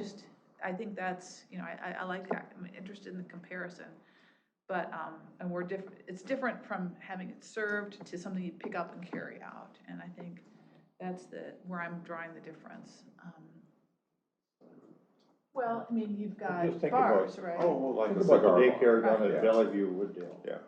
think that's, you know, I like that, I'm interested in the comparison. But, and it's different from having it served to something you pick up and carry out. And I think that's where I'm drawing the difference. Well, I mean, you've got Just think bars, about- right? Oh, well, like Think the about the cigar daycare bar. down at Yeah. Bellevue, Wooddale. Yeah.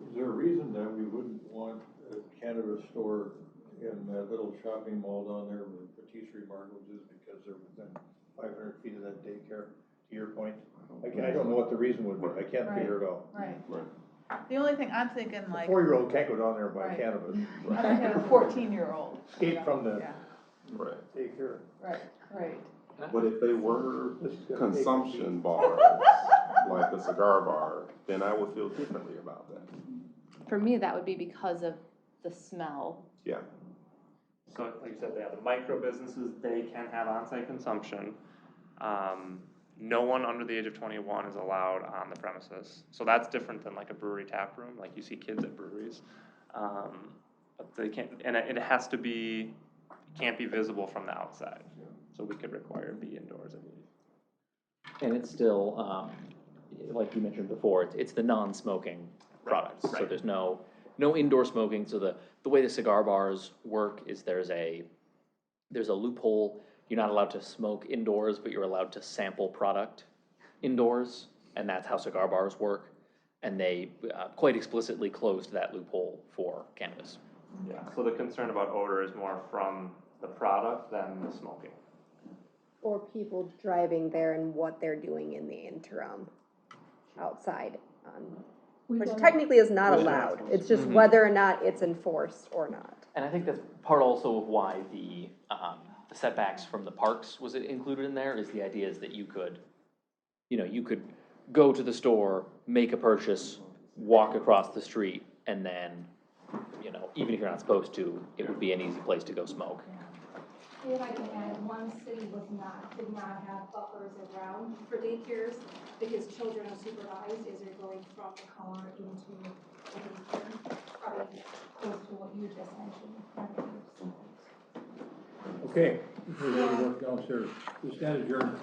Is there a reason that we wouldn't want a cannabis store in that little shopping mall down there where Patisserie Margot's is, because they're within 500 feet of that daycare, to your point? I don't know what the reason would be, I can't figure it out. Right. Right. The only thing I'm thinking, A like, 4-year-old can't go down there and buy Right. cannabis. I'm thinking of a 14-year-old. Escape from the Yeah, Right. daycare. right. But if they were This is gonna take consumption bars, like a cigar bar, then I would feel differently about that. For me, that would be because of the smell. Yeah. So like you said, they have the micro businesses, they can have on-site consumption. No one under the age of 21 is allowed on the premises. So that's different than like a brewery tap room, like you see kids at breweries. But they can't, and it has to be, it can't be visible from the outside. So we could require it be indoors, I believe. And it's still, like you mentioned before, it's the non-smoking products. So Right. there's no indoor smoking. So the way the cigar bars work is there's a loophole. You're not allowed to smoke indoors, but you're allowed to sample product indoors. And that's how cigar bars work. And they quite explicitly closed that loophole for cannabis. Yeah, so the concern about odor is more from the product than the smoking. Or people driving there and what they're doing in the interim outside, which technically is not allowed. It's just whether or not it's enforced or not. And I think that's part also of why the setbacks from the parks was included in there, is the idea is that you could go to the store, make a purchase, walk across the street, and then, even if you're not supposed to, it would be an easy place to go smoke. If I can add, one city did not have buffers around for daycares because children are supervised as they're going from the car into the daycare, probably close to what you just mentioned. Okay, we're going to work downstairs. We stand adjourned.